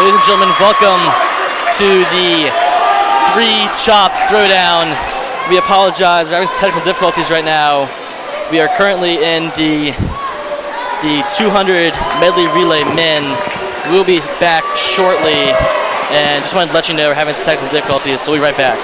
Ladies and gentlemen, welcome to the three-chopped throwdown. We apologize, we're having some technical difficulties right now. We are currently in the 200 medley relay men. We'll be back shortly, and just wanted to let you know we're having some technical difficulties, so we'll be right back.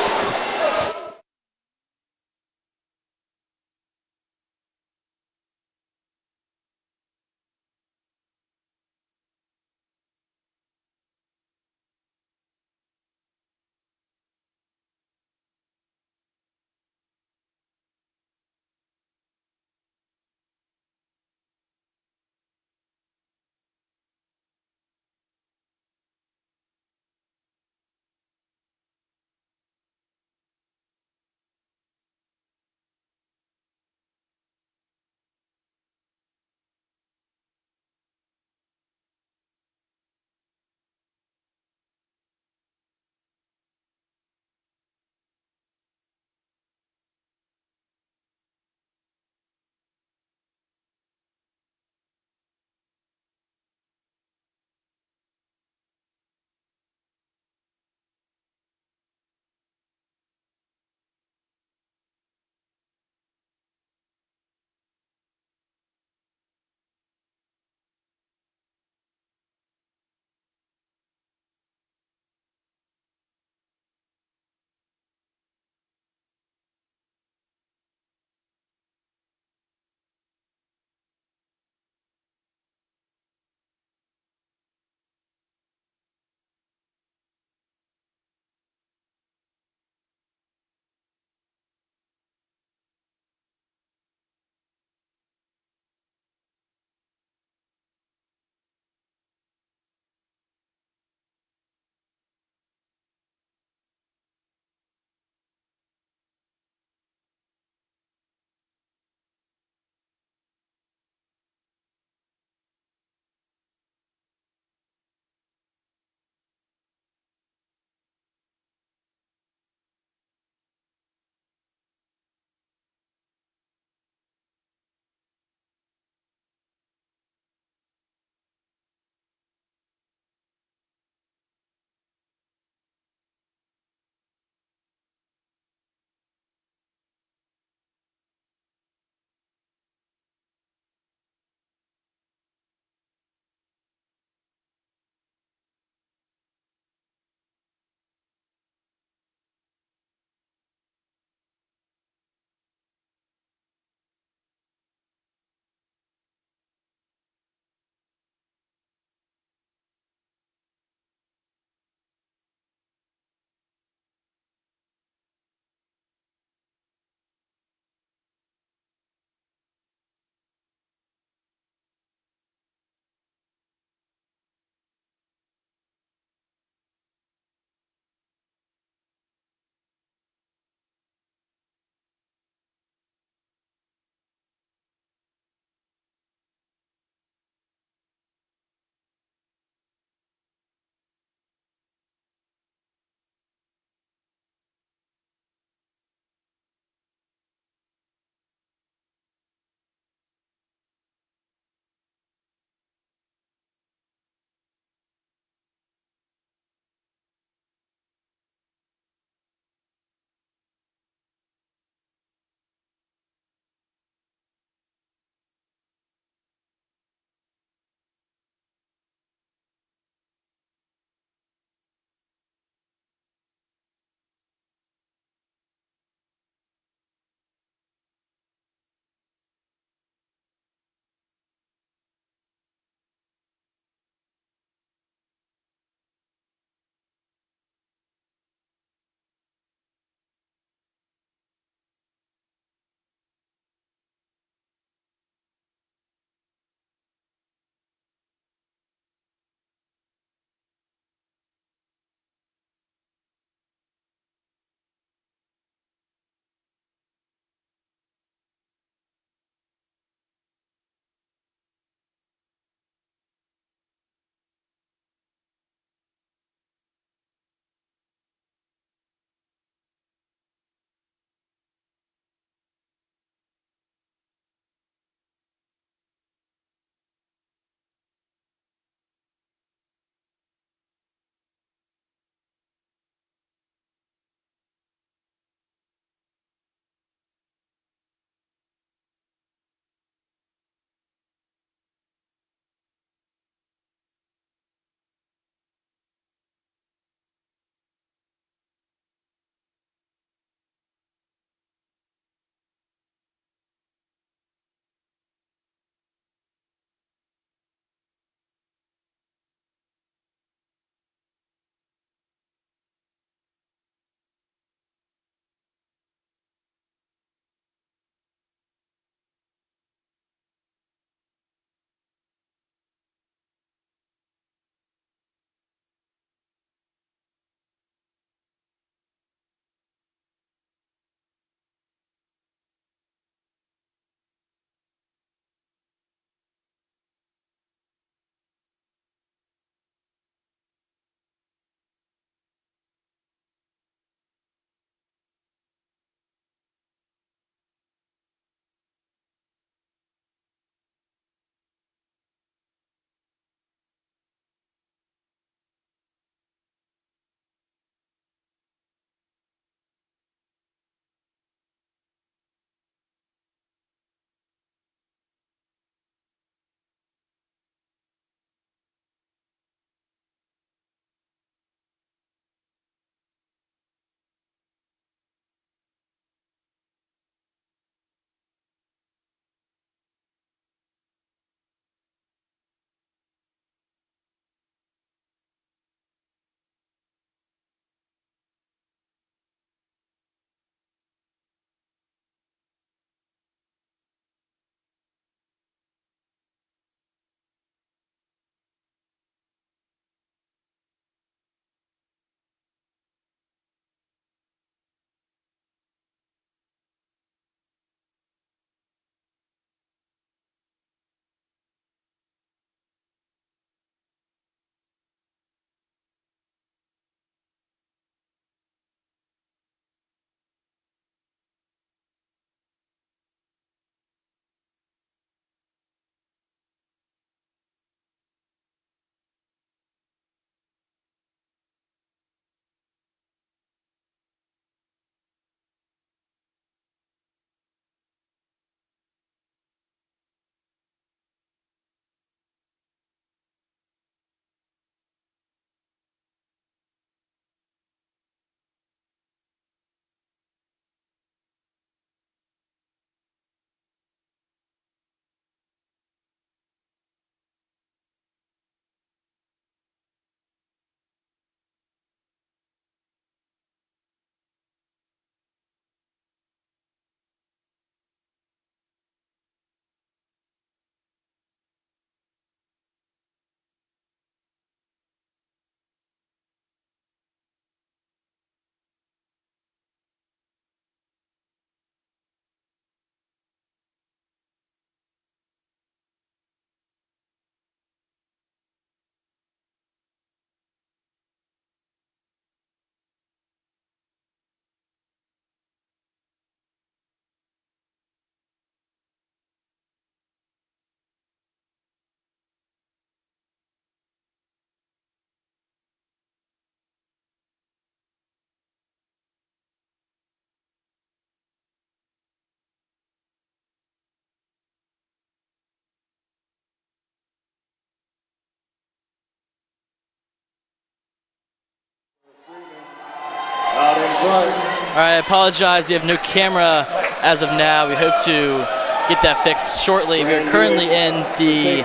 All right, I apologize. We have no camera as of now. We hope to get that fixed shortly. We are currently in the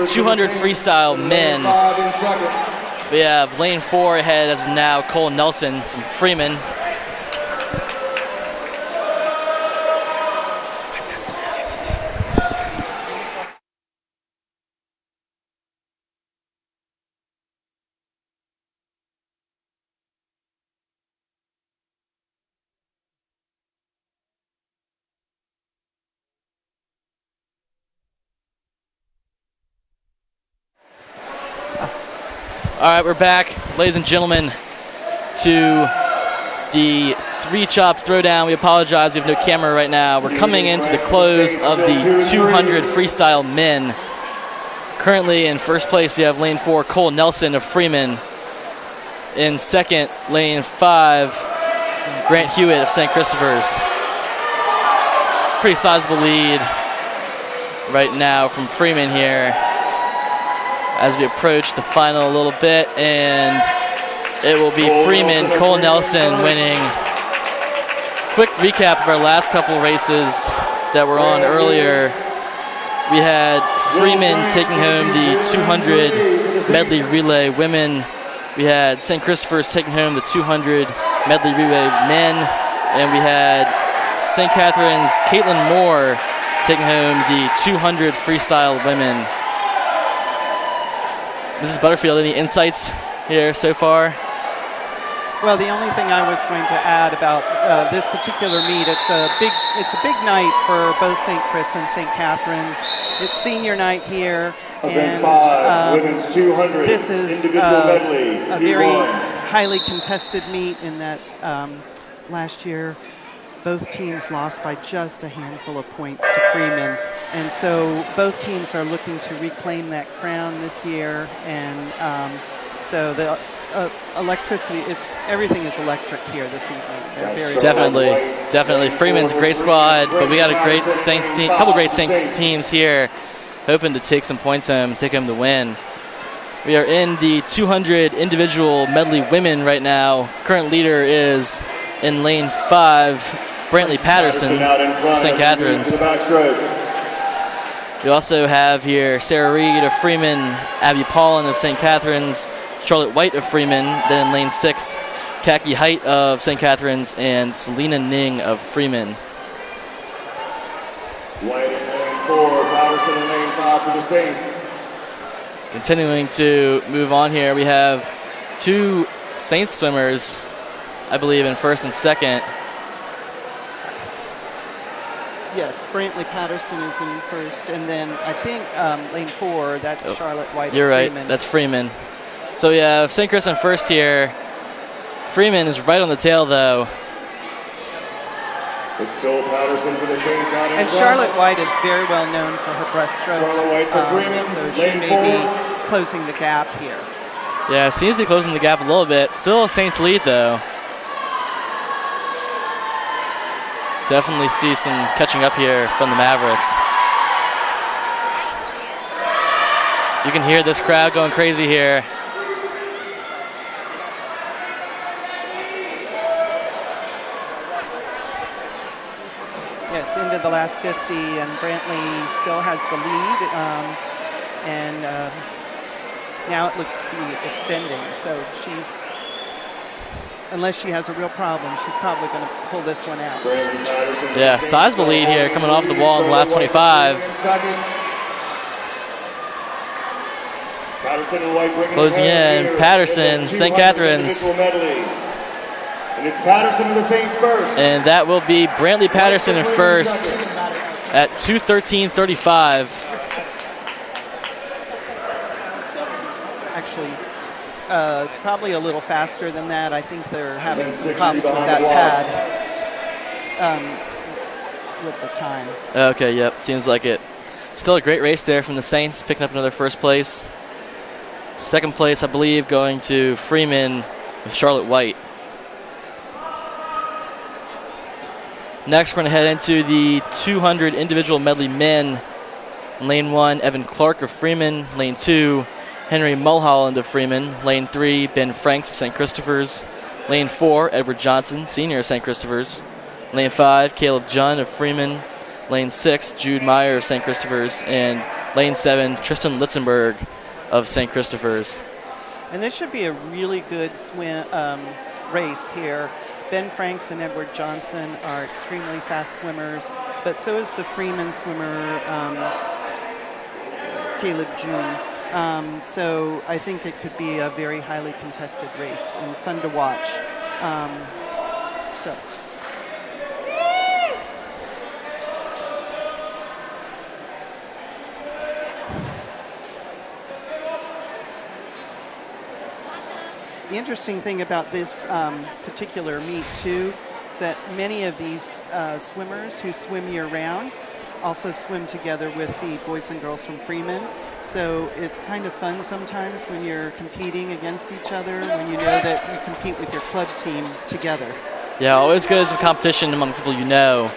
200 freestyle men. We have lane 4 ahead as of now, Cole Nelson from Freeman. All right, we're back, ladies and gentlemen, to the 3-chop throwdown. We apologize, we have no camera right now. We're coming into the close of the 200 freestyle men. Currently in first place, we have lane 4, Cole Nelson of Freeman. In second, lane 5, Grant Hewitt of St. Christopher's. Pretty sizable lead right now from Freeman here as we approach the final a little bit, and it will be Freeman, Cole Nelson winning. Quick recap of our last couple races that were on earlier. We had Freeman taking home the 200 medley relay women. We had St. Christopher's taking home the 200 medley relay men, and we had St. Catherine's Caitlin Moore taking home the 200 freestyle women. Mrs. Butterfield, any insights here so far? Well, the only thing I was going to add about this particular meet, it's a big night for both St. Chris and St. Catherine's. It's senior night here, Event 5, women's 200 this is individual medley. a very highly contested meet in that last year both teams lost by just a handful of points to Freeman. And so both teams are looking to reclaim that crown this year. And so the electricity, everything is electric here this evening. They're very Definitely. Freeman's a great squad, but we got a great Saints team, couple great Saints teams here, hoping to take some points home and take home the win. We are in the 200 individual medley women right now. Current leader is in lane 5, Brantley Patterson, St. Catherine's. We also have here Sarah Reed of Freeman, Abby Paulin of St. Catherine's, Charlotte White of Freeman, then in lane 6, Khaki Height of St. Catherine's, and Selena Ning of Freeman. White in lane 4, Patterson in lane 5 for the Saints. Continuing to move on here, we have 2 Saints swimmers, I believe, in first and second. Yes, Brantley Patterson is in first, and then I think lane 4, that's Charlotte White. You're right, Freeman. that's Freeman. So we have St. Chris in first here. Freeman is right on the tail, though. It's still Patterson for the Saints out in And front. Charlotte White is very well known for her breaststroke. Charlotte White for Freeman, so she lane may 4. be closing the gap here. Yeah, seems to be closing the gap a little bit. Still a Saints lead, though. Definitely see some catching up here from the Mavericks. You can hear this crowd going crazy here. Yes, into the last 50, and Brantley still has the lead, and now it looks to be extending. So she's, unless she has a real problem, she's probably going to pull this one out. Yeah, sizable lead here coming off the wall in the last 25. Closing in, Patterson, St. Catherine's. And it's Patterson of the Saints first. And that will be Brantley Patterson in first at 2:13:35. Actually, it's probably a little faster than that. I think they're having some problems with that pad with the time. Okay, yep, seems like it. Still a great race there from the Saints, picking up another first place. Second place, I believe, going to Freeman with Charlotte White. Next, we're going to head into the 200 individual medley men. In lane 1, Evan Clark of Freeman. Lane 2, Henry Mulholland of Freeman. Lane 3, Ben Franks of St. Christopher's. Lane 4, Edward Johnson, senior of St. Christopher's. Lane 5, Caleb Junn of Freeman. Lane 6, Jude Meyer of St. Christopher's. And Lane 7, Tristan Litzenberg of St. Christopher's. And this should be a really good race here. Ben Franks and Edward Johnson are extremely fast swimmers, but so is the Freeman swimmer, Caleb June. So I think it could be a very highly contested race and fun to watch. The interesting thing about this particular meet, too, is that many of these swimmers who swim year-round also swim together with the boys and girls from Freeman. So it's kind of fun sometimes when you're competing against each other, when you know that you compete with your club team together. Yeah, always good as a competition among people you know,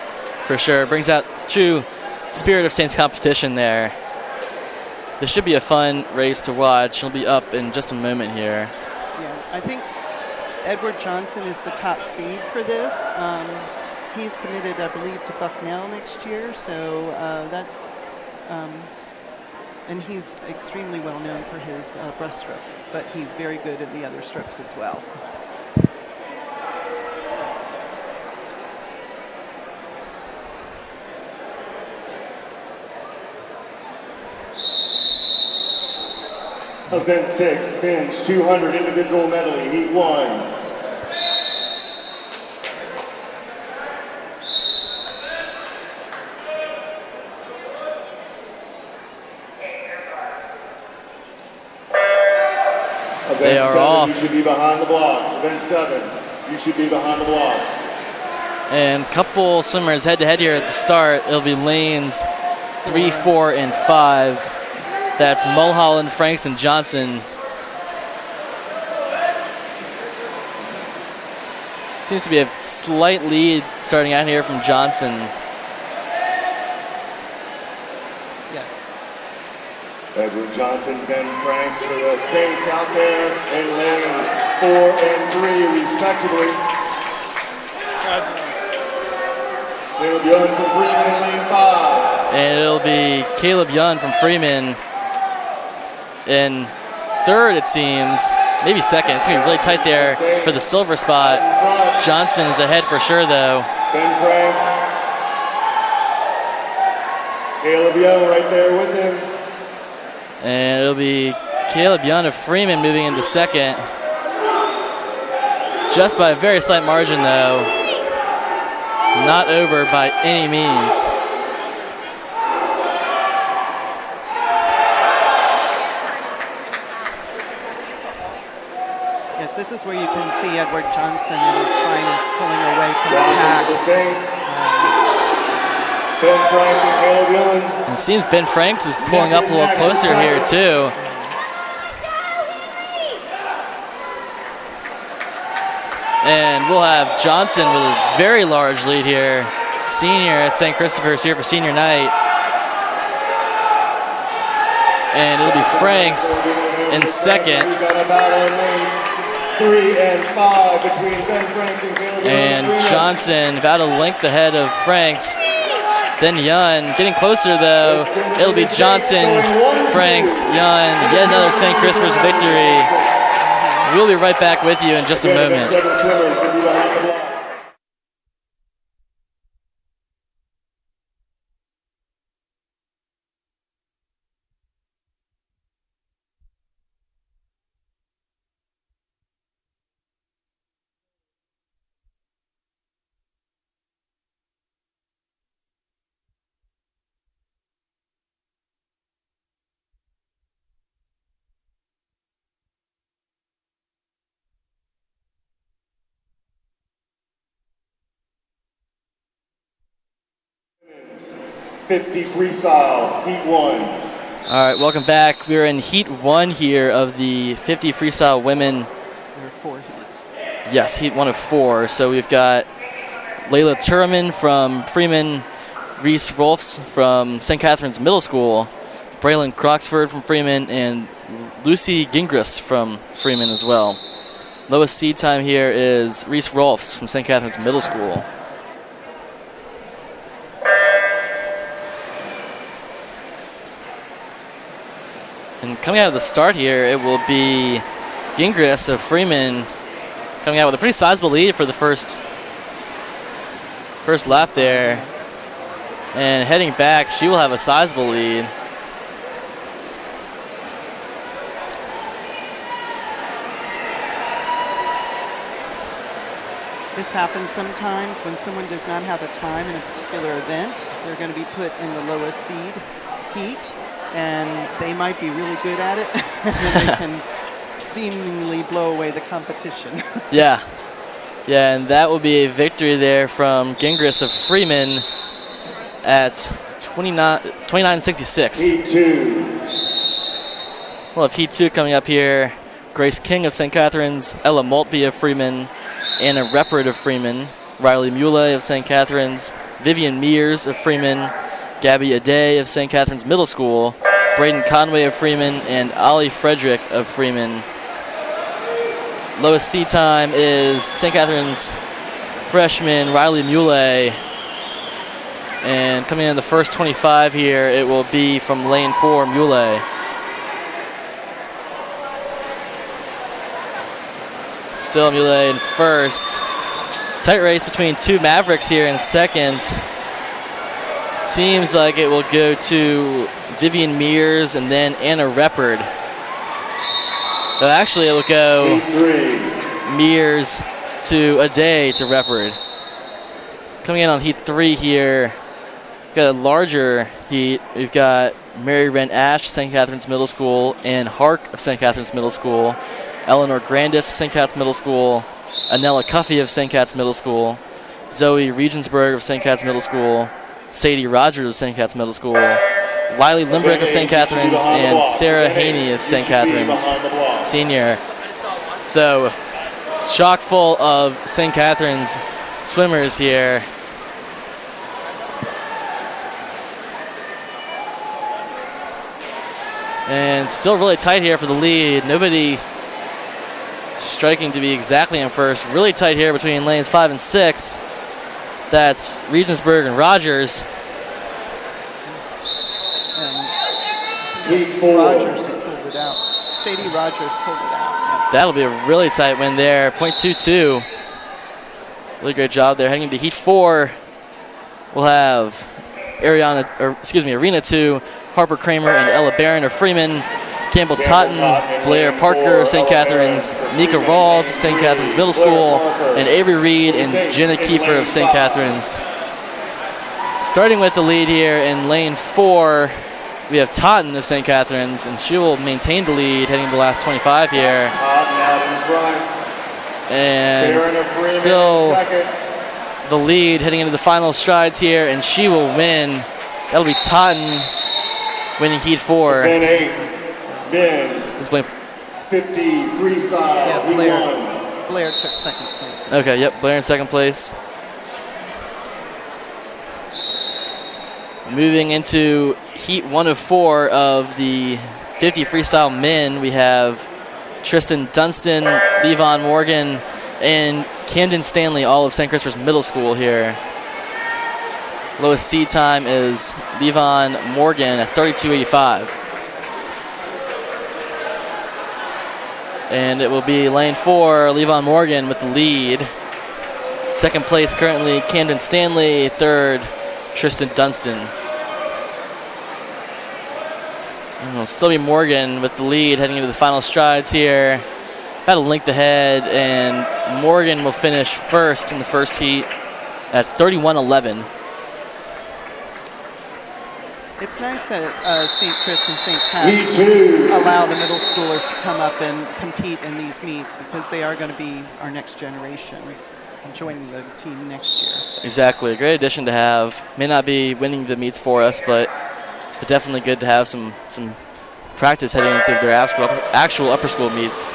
for sure. It brings out true spirit of Saints competition there. This should be a fun race to watch. It'll be up in just a moment here. Yeah, I think Edward Johnson is the top seed for this. He's committed, I believe, to Bucknell next year, so that's, and he's extremely well known for his breaststroke, but he's very good at the other strokes as well. Event 6, men's 200 individual medley, heat 1. Event 7, off. you should be behind the blocks. Event 7, you should be behind the blocks. And a couple swimmers head-to-head here at the start. It'll be lanes 3, 4, and 5. That's Mulholland, Franks, and Johnson. Seems to be a slight lead starting out here from Johnson. Yes. Edward Johnson, Ben Franks for the Saints out there in lanes 4 and 3, respectively. Caleb Young from Freeman in lane 5. And it'll be Caleb Young from Freeman in third, it seems. Maybe second. It's going to be really tight there for the silver spot. Johnson is ahead for sure, though. Ben Franks. Caleb Young right there with him. And it'll be Caleb Young of Freeman moving into second. Just by a very slight margin, though. Not over by any means. Yes, this is where you can see Edward Johnson at his finest pulling away from the Johnson pack. for the Saints. Ben Franks and Caleb Young. And it seems Ben Franks is pulling up a little closer here, too. And we'll have Johnson with a very large lead here. Senior at St. Christopher's here for senior night. And it'll be Franks in second. We've got a battle in lanes 3 and 5 between Ben Franks and Caleb Young. And Johnson about a length ahead of Franks. Then Young getting closer, though. It'll be Johnson, Franks, Young. Yet another St. Christopher's victory. We'll be right back with you in just a moment. 7 swimmers should be behind the blocks. .50 freestyle, heat 1. All right, welcome back. We're in heat 1 here of the 50 freestyle women. There are 4 heats. Yes, heat 1 of 4. So we've got Layla Turman from Freeman, Reese Rolfs from St. Catherine's Middle School, Braylon Croxford from Freeman, and Lucy Gingras from Freeman as well. Lowest seed time here is Reese Rolfs from St. Catherine's Middle School. And coming out of the start here, it will be Gingras of Freeman coming out with a pretty sizable lead for the first lap there. And heading back, she will have a sizable lead. This happens sometimes when someone does not have a time in a particular event. They're going to be put in the lowest seed heat, and they might be really good at it, and then they can seemingly blow away the competition. Yeah, and that will be a victory there from Gingras of Freeman at 29:66. Heat 2. We'll have Heat 2 coming up here. Grace King of St. Catherine's, Ella Maltby of Freeman, Anna Reppert of Freeman, Riley Muley of St. Catherine's, Vivian Mears of Freeman, Gabby Aday of St. Catherine's Middle School, Braden Conway of Freeman, and Ollie Frederick of Freeman. Lowest seed time is St. Catherine's freshman Riley Muley. And coming in the first 25 here, it will be from lane 4, Muley. Still Muley in first. Tight race between two Mavericks here in second. Seems like it will go to Vivian Mears and then Anna Reppert. So actually, it will go Mears to Aday to Reppert. Coming in on Heat 3 here, we've got a larger heat. We've got Mary Wren Ash, St. Catherine's Middle School, and Hark of St. Catherine's Middle School. Eleanor Grandis, St. Cat's Middle School, Anella Cuffey of St. Cat's Middle School, Zoe Regensburg of St. Cat's Middle School, Sadie Rogers of St. Cat's Middle School, Wiley Limbrick of St. Catherine's, and Sarah Haney of St. Catherine's Senior. So, chock full of St. Catherine's swimmers here. And still really tight here for the lead. Nobody striking to be exactly in first. Really tight here between lanes 5 and 6. That's Regensburg and Rogers. Rogers who pulled it out. Sadie Rogers pulled it out. Yep. That'll be a really tight win there. 0.22. Really great job there. Heading into Heat 4, we'll have Arena 2, Harper Kramer and Ella Barron of Freeman, Campbell Totten, Blair Parker of St. Catherine's, Nika Rawls of St. Catherine's Middle School, and Avery Reed and Jenna Kiefer of St. Catherine's. Starting with the lead here in lane 4, we have Totten of St. Catherine's, and she will maintain the lead heading to the last 25 here. And still the lead heading into the final strides here, and she will win. That'll be Totten winning Heat 4. Men's 50 freestyle. Yeah, Blair took second place. Okay, yep, Blair in second place. Moving into Heat 1 of 4 of the 50 freestyle men, we have Tristan Dunstan, Levon Morgan, and Camden Stanley, all of St. Christopher's Middle School here. Lowest seed time is Levon Morgan at 32.85. And it will be lane 4, Levon Morgan with the lead. Second place currently Camden Stanley, third Tristan Dunstan. And it'll still be Morgan with the lead heading into the final strides here. About a length ahead, and Morgan will finish first in the first heat at 31.11. It's nice that St. Chris and St. Pat's allow the middle schoolers to come up and compete in these meets, because they are going to be our next generation and joining the team next year. Exactly, a great addition to have. May not be winning the meets for us, but definitely good to have some practice heading into their actual upper school meets.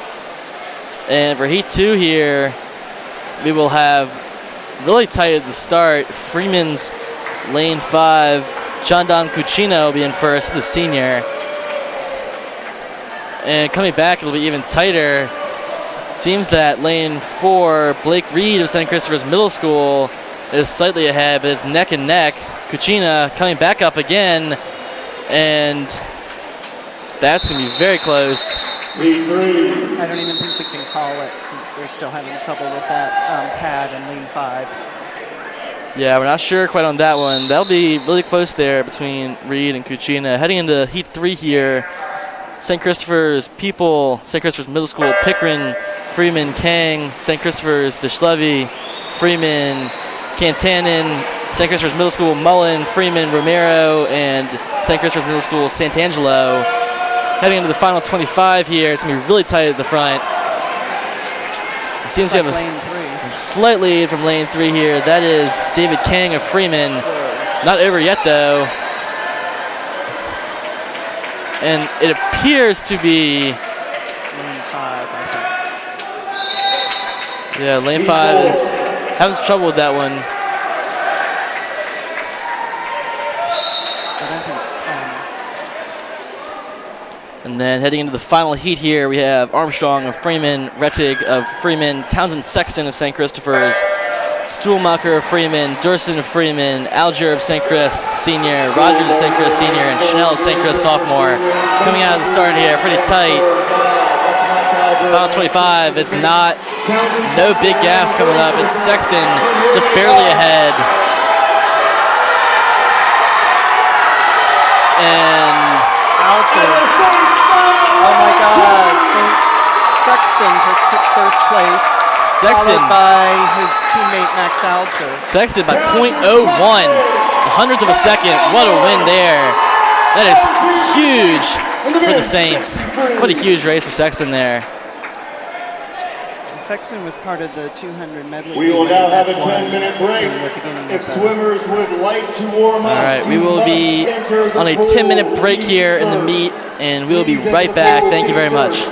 And for Heat 2 here, we will have really tight at the start. Freeman's lane 5, Chandon Cucino will be in first as a senior. And coming back, it'll be even tighter Seems that lane 4, Blake Reed of St. Christopher's Middle School, is slightly ahead, but it's neck and neck. Cucina coming back up again, and that's going to be very close. Lead 3. I don't even think we can call it since they're still having trouble with that pad in lane 5. Yeah, we're not sure quite on that one. That'll be really close there between Reed and Cucina. Heading into Heat 3 here, St. Christopher's People, St. Christopher's Middle School, Pickering, Freeman, Kang, St. Christopher's Dishlevy, Freeman, Cantanin, St. Christopher's Middle School, Mullen, Freeman, Romero, and St. Christopher's Middle School, Santangelo. Heading into the final 25 here, it's going to be really tight at the front. It seems to have a slight lead from lane 3 here. That is David Kang of Freeman. Not over yet, though. And it appears to be Lane 5, I think. Yeah, lane 5 is having some trouble with that one. But I think, And then heading into the final heat here, we have Armstrong of Freeman, Rettig of Freeman, Townsend Sexton of St. Christopher's, Stuhlmacher of Freeman, Durson of Freeman, Alger of St. Chris Senior, Rogers of St. Chris Senior, and Chanel of St. Chris Sophomore. Coming out of the start here, pretty tight. Final 25, it's no big gaps coming up. It's Sexton just barely ahead. And Alger. Oh my God. Sexton just took first place. Sexton followed by his teammate Max Alger. Sexton by .01, a hundredth of a second. What a win there. That is huge for the Saints. What a huge race for Sexton there. Sexton was part of the 200 medley. We will now have a 10-minute break. If swimmers would like to warm up, all right, we will be on a 10-minute break here in the meet, and we will be right back. Thank you very much.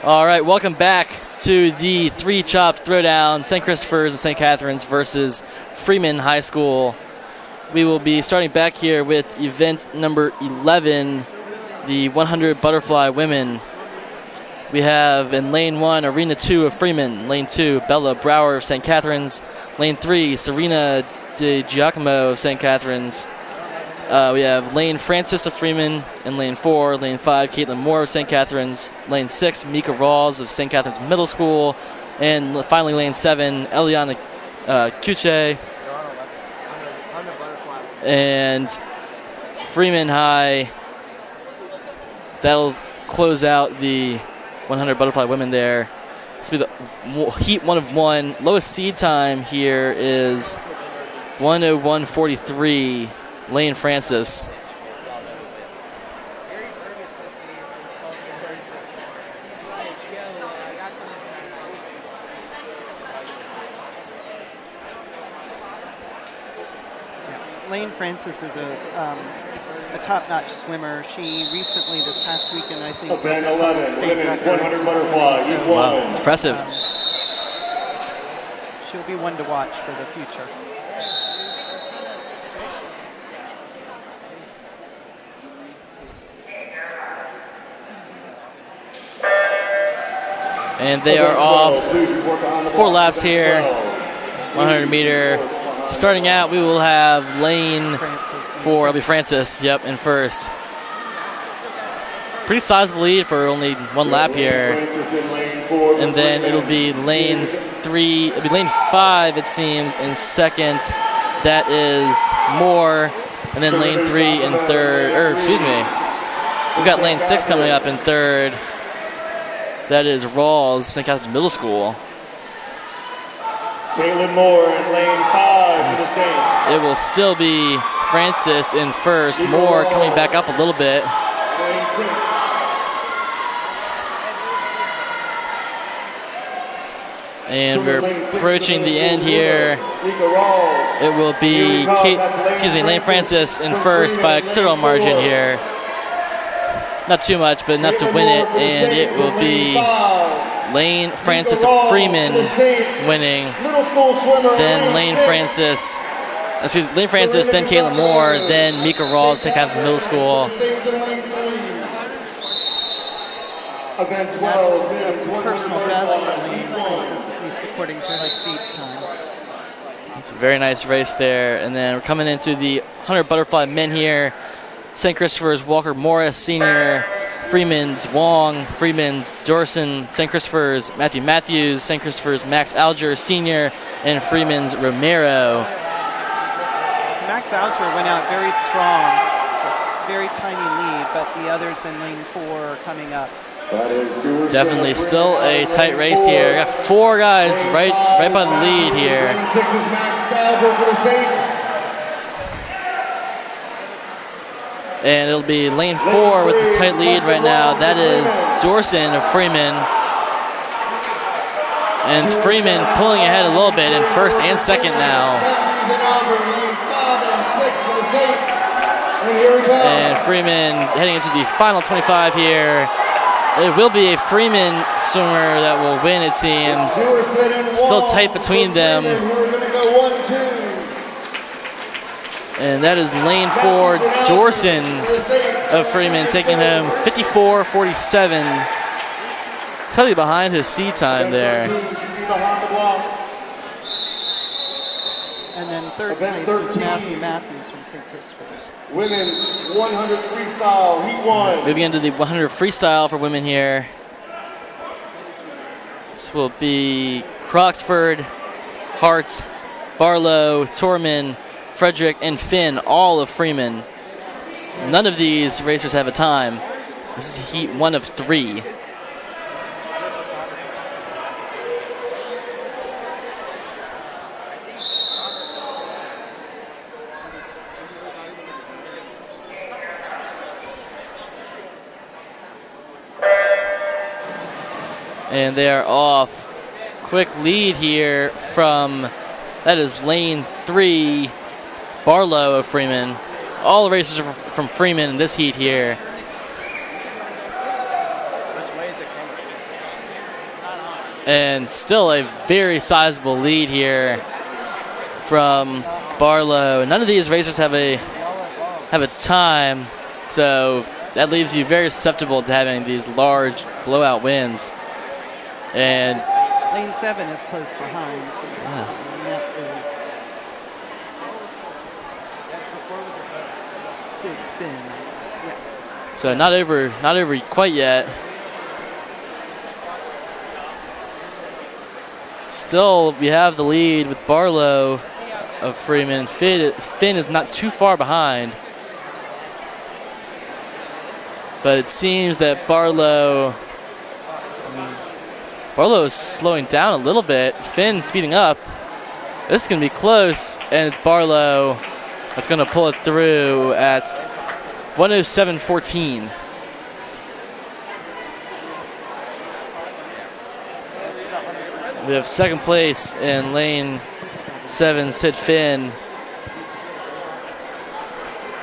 All right, welcome back to the three-chop throwdown, St. Christopher's and St. Catherine's versus Freeman High School. We will be starting back here with event number 11, the 100 butterfly women. We have in lane 1, Arena 2 of Freeman. Lane 2, Bella Brower of St. Catherine's. Lane 3, Serena De Giacomo of St. Catherine's. We have Lane Francis of Freeman in lane 4. Lane 5, Caitlin Moore of St. Catherine's. Lane 6, Mika Rawls of St. Catherine's Middle School. And finally, lane 7, Eliana Kuche. And Freeman High. That'll close out the 100 butterfly women there. This will be the heat 1 of 1. Lowest seed time here is 1:01:43. Lane Francis. Lane Francis is a top-notch swimmer. She recently, this past weekend, I think, Event 11, state women's records 100 butterfly, in swimming. heat So, one. Wow, it's impressive. She'll be one to watch for the future. And they are off 4 laps here, 100 meter. Starting out, we will have lane 4, it'll be Francis, yep, in first. Pretty sizable lead for only 1 lap here. And then it'll be lanes 3, it'll be lane 5, it seems, in second. That is Moore. And then lane 3 in third, or excuse me, we've got lane 6 coming up in third. That is Rawls, St. Catherine's Middle School. Caitlin Moore in lane 5 for the Saints. It will still be Francis in first. Moore coming back up a little bit. Lane 6. And we're approaching the end here. Mika Rawls. It will be Lane Francis in first by a considerable margin here. Not too much, but enough to win it. And it will be Lane Francis of Freeman winning. Then Lane Francis, then Caitlin Moore, then Mika Rawls, St. Catherine's Middle School. Event 12, men's Personal 100 best butterfly, for Lane heat 1. Francis, at least according to her seat time. It's a very nice race there. And then we're coming into the 100 butterfly men here. St. Christopher's Walker Morris, senior. Freeman's Wong. Freeman's Dorson. St. Christopher's Matthew Matthews. St. Christopher's Max Alger, senior. And Freeman's Romero. So Max Alger went out very strong. It's a very tiny lead, but the others in lane 4 are coming up. That is Definitely still a tight race here. We got 4 guys right by the lead here. Lane 6 is Max Alger for the Saints. And it'll be lane 4 with the tight lead right now. That is Dorson of Freeman. And it's Freeman pulling ahead a little bit in first and second now. Matthews and Alger, lanes 5 and 6 for the Saints. And here we go. And Freeman heading into the final 25 here. It will be a Freeman swimmer that will win, it seems. Still tight between them. We're going to go 1-2. And that is lane 4, Dorson of Freeman, taking home 54:47. Totally behind his seat time there. And then third place is Matthew Matthews from St. Christopher's. Women's 100 freestyle, heat 1. Moving into the 100 freestyle for women here. This will be Croxford, Hart, Barlow, Torman, Frederick, and Finn, all of Freeman. None of these racers have a time. This is heat 1 of 3. And they are off. Quick lead here from, that is lane 3, Barlow of Freeman. All the racers are from Freeman in this heat here. Which way is it coming? And still a very sizable lead here from Barlow. None of these racers have a time, so that leaves you very susceptible to having these large blowout wins. And lane 7 is close behind too. Yeah. So that is Sid Finn, I guess. Yes. so not over quite yet. Still, we have the lead with Barlow of Freeman. Finn is not too far behind. But it seems that Barlow is slowing down a little bit. Finn speeding up. This is going to be close, and it's Barlow that's going to pull it through at 107.14. We have second place in lane 7, Sid Finn.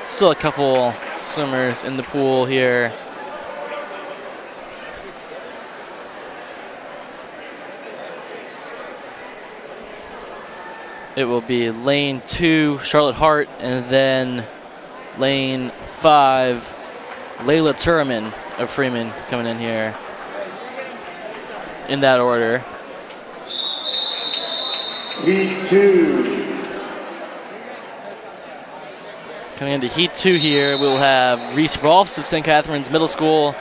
Still a couple swimmers in the pool here. It will be lane 2, Charlotte Hart, and then lane 5, Layla Turman of Freeman coming in here in that order. Heat 2. Coming into Heat 2 here, we'll have Reese Rolfs of St. Catherine's Middle School,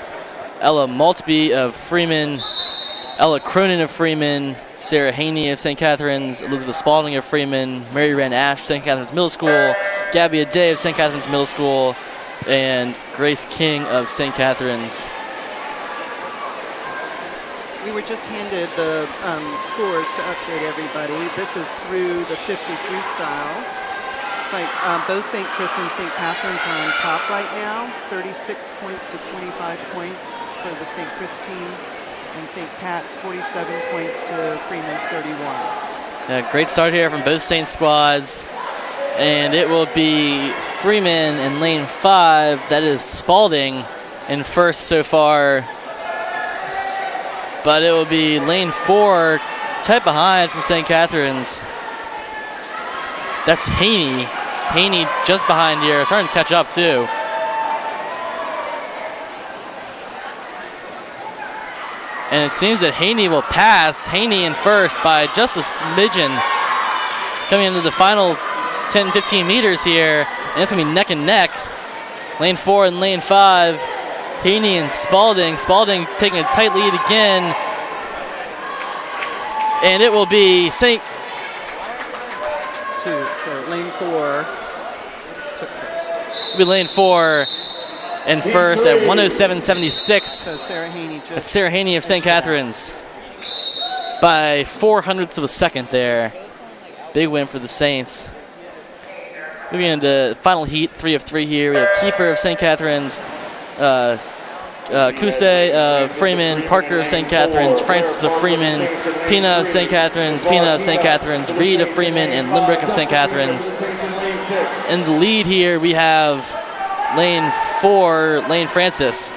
Ella Maltby of Freeman, Ella Cronin of Freeman, Sarah Haney of St. Catherine's, Elizabeth Spalding of Freeman, Mary Wren Ash of St. Catherine's Middle School, Gabby Day of St. Catherine's Middle School, and Grace King of St. Catherine's. We were just handed the scores to update everybody. This is through the 50 freestyle. It's like both St. Chris and St. Catherine's are on top right now. 36 points to 25 points for the St. Chris team. And St. Pat's 47 points to Freeman's 31. Yeah, great start here from both Saint squads. And it will be Freeman in lane 5. That is Spalding in first so far. But it will be lane 4, tight behind from St. Catherine's. That's Haney. Haney just behind here, starting to catch up too. And it seems that Haney will pass. Haney in first by just a smidgen. Coming into the final 10, 15 meters here. And it's going to be neck and neck. Lane 4 and lane 5. Haney and Spalding. Spalding taking a tight lead again. And it will be St. 2, so lane 4 took first. It'll be lane 4 and first at 107.76. So Sarah Haney just... That's Sarah Haney of St. Catherine's. By 0.04 of a second there. Big win for the Saints. Moving into final heat, 3 of 3 here. We have Kiefer of St. Catherine's, Kusei of Freeman, Parker of St. Catherine's, Francis of Freeman, Pina of St. Catherine's, Pina of St. Catherine's, Reed of Freeman, and Limbrick of St. Catherine's. In the lead here, we have lane 4, Lane Francis.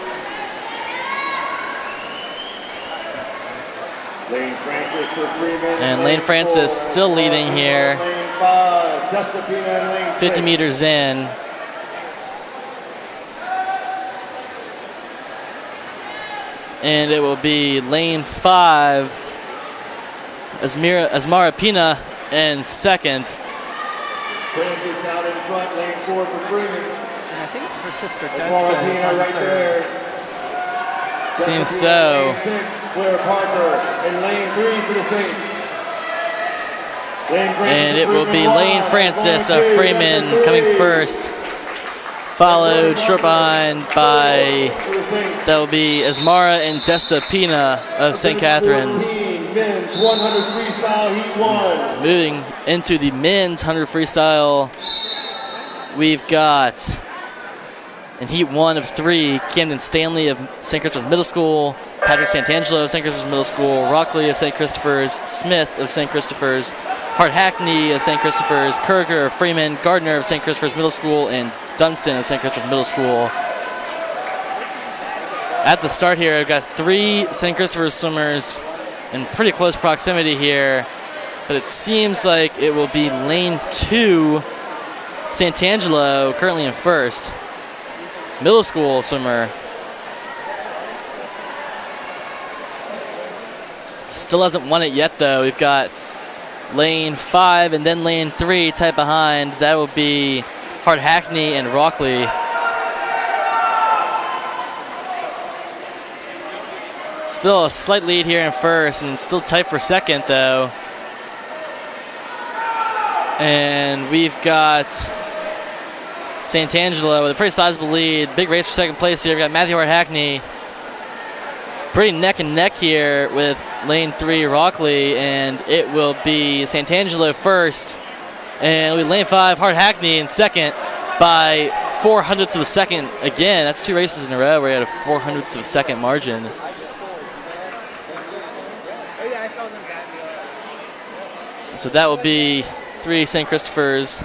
Lane Francis for Freeman. And Lane Francis still leading here. Lane 5, Desta Pina in lane 6. 50 meters in. And it will be lane 5, Asmara Pina in second. Francis out in front, lane 4 for Freeman. And I think her sister Asmara Desta is Pina on right third. there. Seems Desta so. Pina in lane 6, Claire Parker in lane 3 for the Saints. Lane Francis And it for will Freeman be Lane wide. Francis Lane of 2, Freeman Desta coming Pina. first. Followed short behind by, For the Saints. that will be Asmara and Desta Pina of St. Catherine's. 14, men's 100 freestyle heat 1. Moving into the men's 100 freestyle, we've got in heat 1 of 3, Camden Stanley of St. Christopher's Middle School, Patrick Santangelo of St. Christopher's Middle School, Rockley of St. Christopher's, Smith of St. Christopher's, Hart Hackney of St. Christopher's, Kurger of Freeman, Gardner of St. Christopher's Middle School, and Dunstan of St. Christopher's Middle School. At the start here, I've got 3 St. Christopher's swimmers in pretty close proximity here, but it seems like it will be lane 2. Santangelo currently in first. Middle school swimmer. Still hasn't won it yet, though. We've got lane 5 and then lane 3 tight behind. That will be Hart Hackney and Rockley. Still a slight lead here in first, and still tight for second, though. And we've got Santangelo with a pretty sizable lead. Big race for second place here. We've got Matthew Hart Hackney. Pretty neck and neck here with lane 3 Rockley, and it will be Santangelo first, and it'll be lane 5 Hart Hackney in second by 0.04 of a second. Again, that's 2 races in a row where we had a 0.04 of a second margin. So that will be 3 St. Christopher's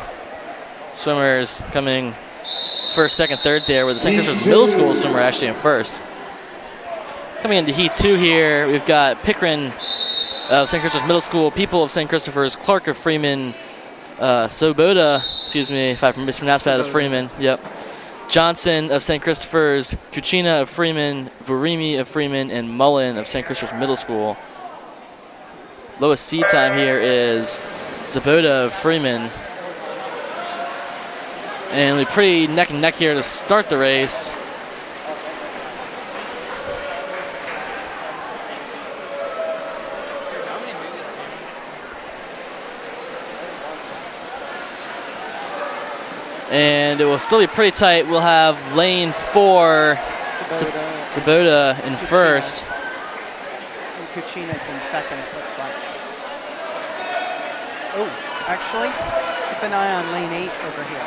swimmers coming first, second, third there, with the St. Christopher's Middle School swimmer actually in first. Coming into Heat 2 here, we've got Pickren of St. Christopher's Middle School, People of St. Christopher's, Clark of Freeman, Soboda, excuse me if I mispronounced that, of Freeman, yep. Johnson of St. Christopher's, Kuchina of Freeman, Vorimi of Freeman, and Mullen of St. Christopher's Middle School. Lowest seed time here is Soboda of Freeman. And it'll be pretty neck and neck here to start the race. And it will still be pretty tight. We'll have lane 4, Soboda in Kuchina. first. And Kuchina's in second, it looks like. Oh, actually, keep an eye on lane 8 over here.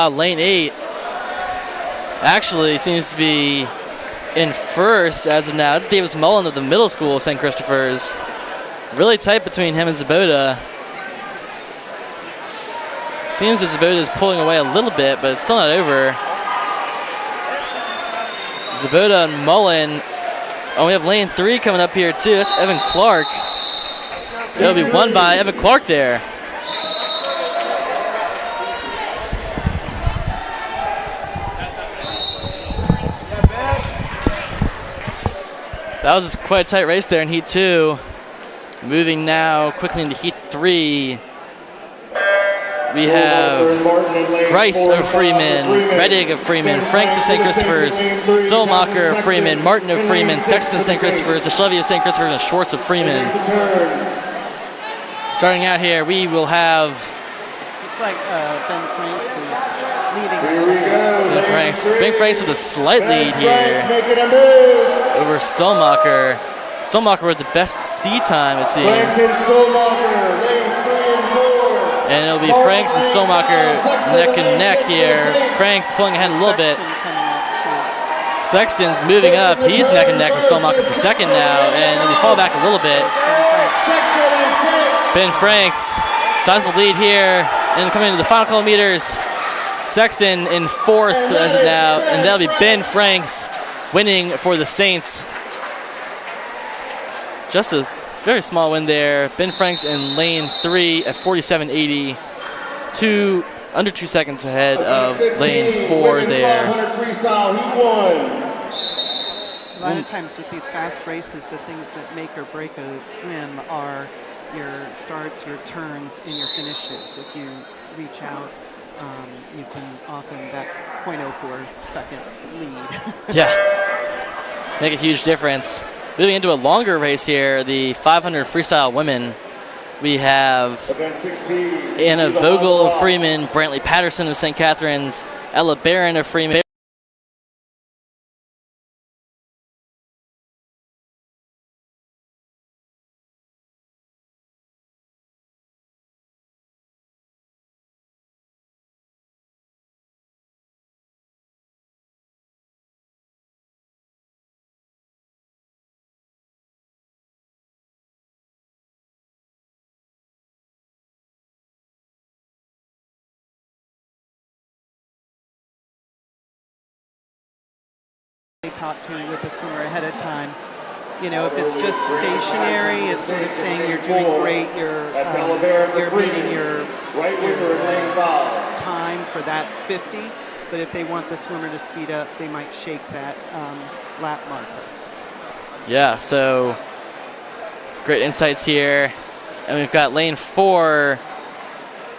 Lane 8 actually seems to be in first as of now. It's Davis Mullen of the Middle School of St. Christopher's. Really tight between him and Soboda. Seems as Soboda is pulling away a little bit, but it's still not over. Soboda and Mullen. Oh, we have lane 3 coming up here too. That's Evan Clark. It'll be won by Evan Clark there. That was quite a tight race there in Heat 2. Moving now quickly into Heat 3. We have Price of Freeman, Reddig of Freeman, Franks of St. Christopher's, Stolmacher of Freeman, Martin of Freeman, Sexton of St. Christopher's, DeShlevey of St. Christopher's, and Schwartz of Freeman. Starting out here, we will have... Looks like Ben Franks is leading. Here we go. Ben Franks with a slight lead here over Stolmacher. Stolmacher with the best C time, it seems. Franks and Stolmacher, lanes 3 and 4. And it'll be Franks and Stolmacher neck and neck here. Franks pulling ahead a little bit. Sexton's moving up. He's neck and neck with Stolmacher for second now, and we fall back a little bit. Ben Franks, sizable lead here, and coming into the final couple meters. Sexton in fourth as of now, and that'll be Ben Franks winning for the Saints. Just a very small win there. Ben Franks in lane 3 at 47.80. Under 2 seconds ahead of lane 4 there. A lot of times with these fast races, the things that make or break a swim are your starts, your turns, and your finishes. If you reach out, you can often that 0.04 second lead. Yeah, make a huge difference. Moving into a longer race here, the 500 freestyle women, we have Anna Vogel of Freeman, Brantley Patterson of St. Catharines, Ella Barron of Freeman. Talked to with the swimmer ahead of time. You know, if it's just stationary, it's sort of saying you're doing great, you're meeting your time for that 50. But if they want the swimmer to speed up, they might shake that lap marker. Yeah, so great insights here. And we've got lane 4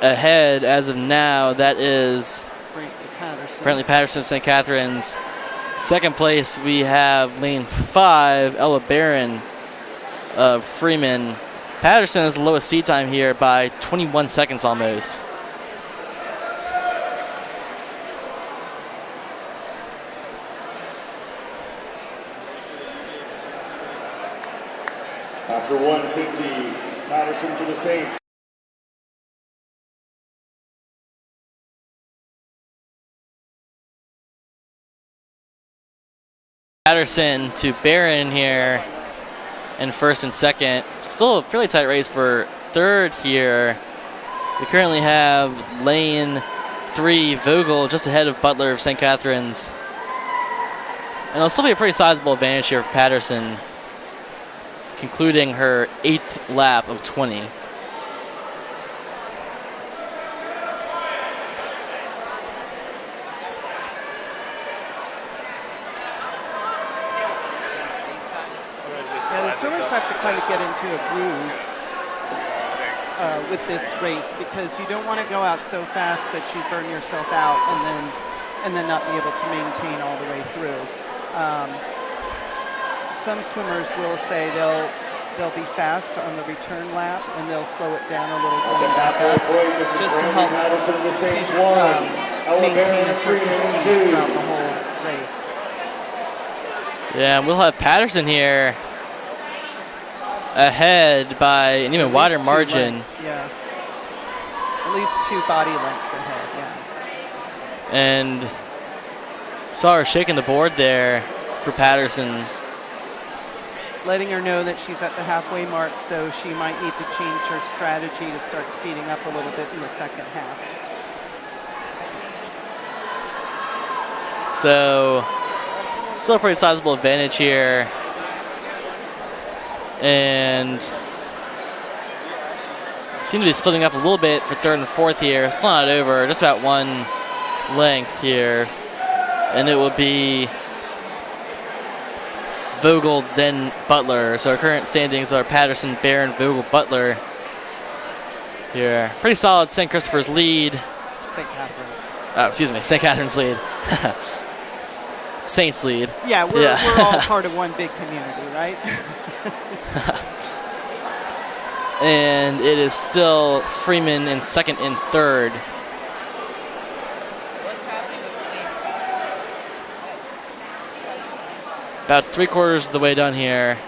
ahead as of now. That is Brantley Patterson of St. Catharines. Second place, we have lane 5, Ella Barron of Freeman. Patterson has the lowest seat time here by 21 seconds almost. After 150, Patterson for the Saints. Patterson to Barron here in first and second. Still a fairly tight race for third here. We currently have lane 3, Vogel, just ahead of Butler of St. Catharines. And it'll still be a pretty sizable advantage here for Patterson, concluding her 8th lap of 20. Yeah, the swimmers have to kind of get into a groove with this race, because you don't want to go out so fast that you burn yourself out and then not be able to maintain all the way through. Some swimmers will say they'll be fast on the return lap and they'll slow it down a little going back up, just to help maintain a certain speed throughout the whole race. Yeah, we'll have Patterson here ahead by an even wider margin. Lengths, yeah. At least 2 body lengths ahead, yeah. And saw her shaking the board there for Patterson. Letting her know that she's at the halfway mark, so she might need to change her strategy to start speeding up a little bit in the second half. So, still a pretty sizable advantage here. And seem to be splitting up a little bit for third and fourth here. Still not over, just about 1 length here. And it will be Vogel, then Butler. So our current standings are Patterson, Barron, Vogel, Butler here. Pretty solid St. Christopher's lead. St. Catharines. Oh, excuse me, St. Catherine's lead. Saints lead. Yeah, we're all part of one big community, right? And it is still Freeman in second and third. About 3/4 of the way done here.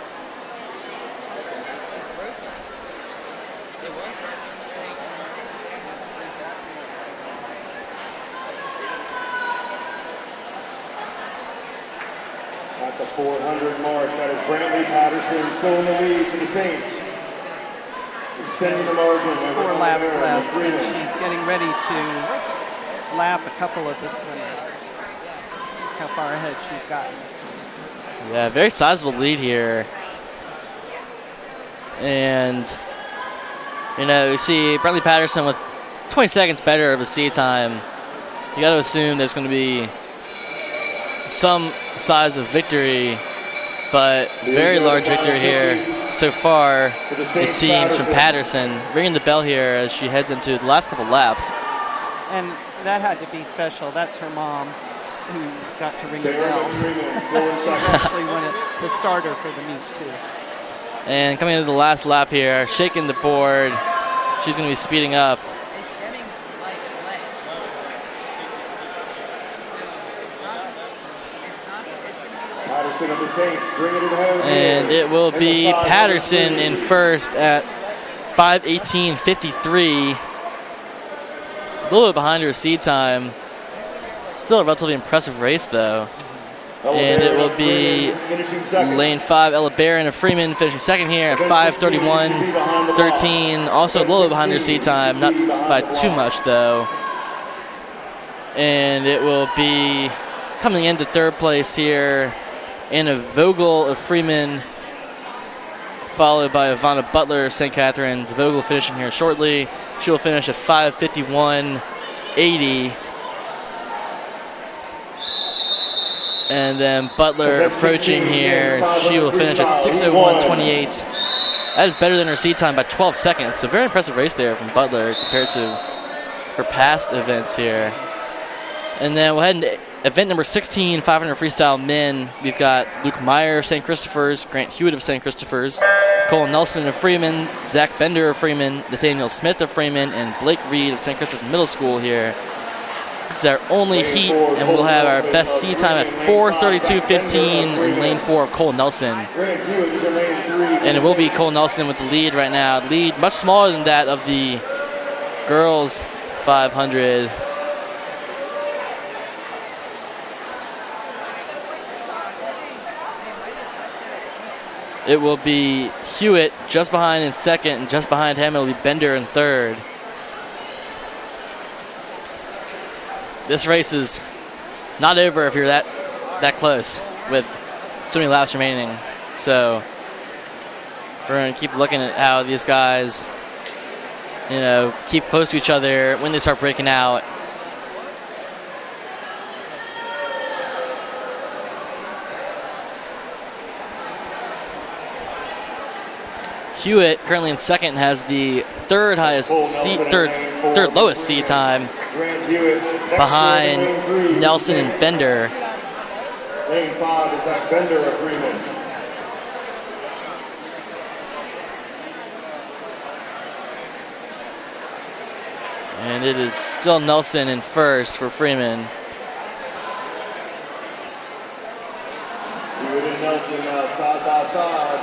At the 400 mark, that is Brantley Patterson still in the lead for the Saints. Extending the margin. 4 laps left, and she's getting ready to lap a couple of the swimmers. That's how far ahead she's gotten. Yeah, very sizable lead here. And, you know, you see Brantley Patterson with 20 seconds better of a seat time. You got to assume there's going to be some size of victory, but very large victory here so far, it seems, from Patterson. Ringing the bell here as she heads into the last couple laps. And that had to be special. That's her mom who got to ring the bell. She's actually the starter for the meet, too. And coming into the last lap here, shaking the board. She's going to be speeding up. Patterson of the Saints bringing it home. And it will be Patterson in first at 5:18.53. A little bit behind her seat time. Still a relatively impressive race, though. And it will be lane 5, Ella Barron of Freeman finishing second here at 5:31.13. Also a little bit behind her seat time, not by too much, though. And it will be coming into third place here, Anna Vogel of Freeman followed by Ivana Butler of St. Catharines. Vogel finishing here shortly. She will finish at 5:51.80. And then Butler approaching here. She will finish at 6:01.28. That is better than her seed time by 12 seconds. So very impressive race there from Butler compared to her past events here. And then we'll head into event number 16, 500 freestyle men. We've got Luke Meyer of St. Christopher's, Grant Hewitt of St. Christopher's, Cole Nelson of Freeman, Zach Bender of Freeman, Nathaniel Smith of Freeman, and Blake Reed of St. Christopher's Middle School here. This is our only heat, and we'll have our best seed time at 4:32.15 in lane 4 of Cole Nelson. And it will be Cole Nelson with the lead right now. Lead much smaller than that of the girls 500. It will be Hewitt just behind in second, and just behind him it will be Bender in third. This race is not over if you're that close with so many laps remaining. So we're going to keep looking at how these guys, keep close to each other when they start breaking out. Hewitt currently in second has the third lowest seed time behind Nelson and Bender. Lane 5 is Zach Bender of Freeman. And it is still Nelson in first for Freeman. Hewitt and Nelson now side by side.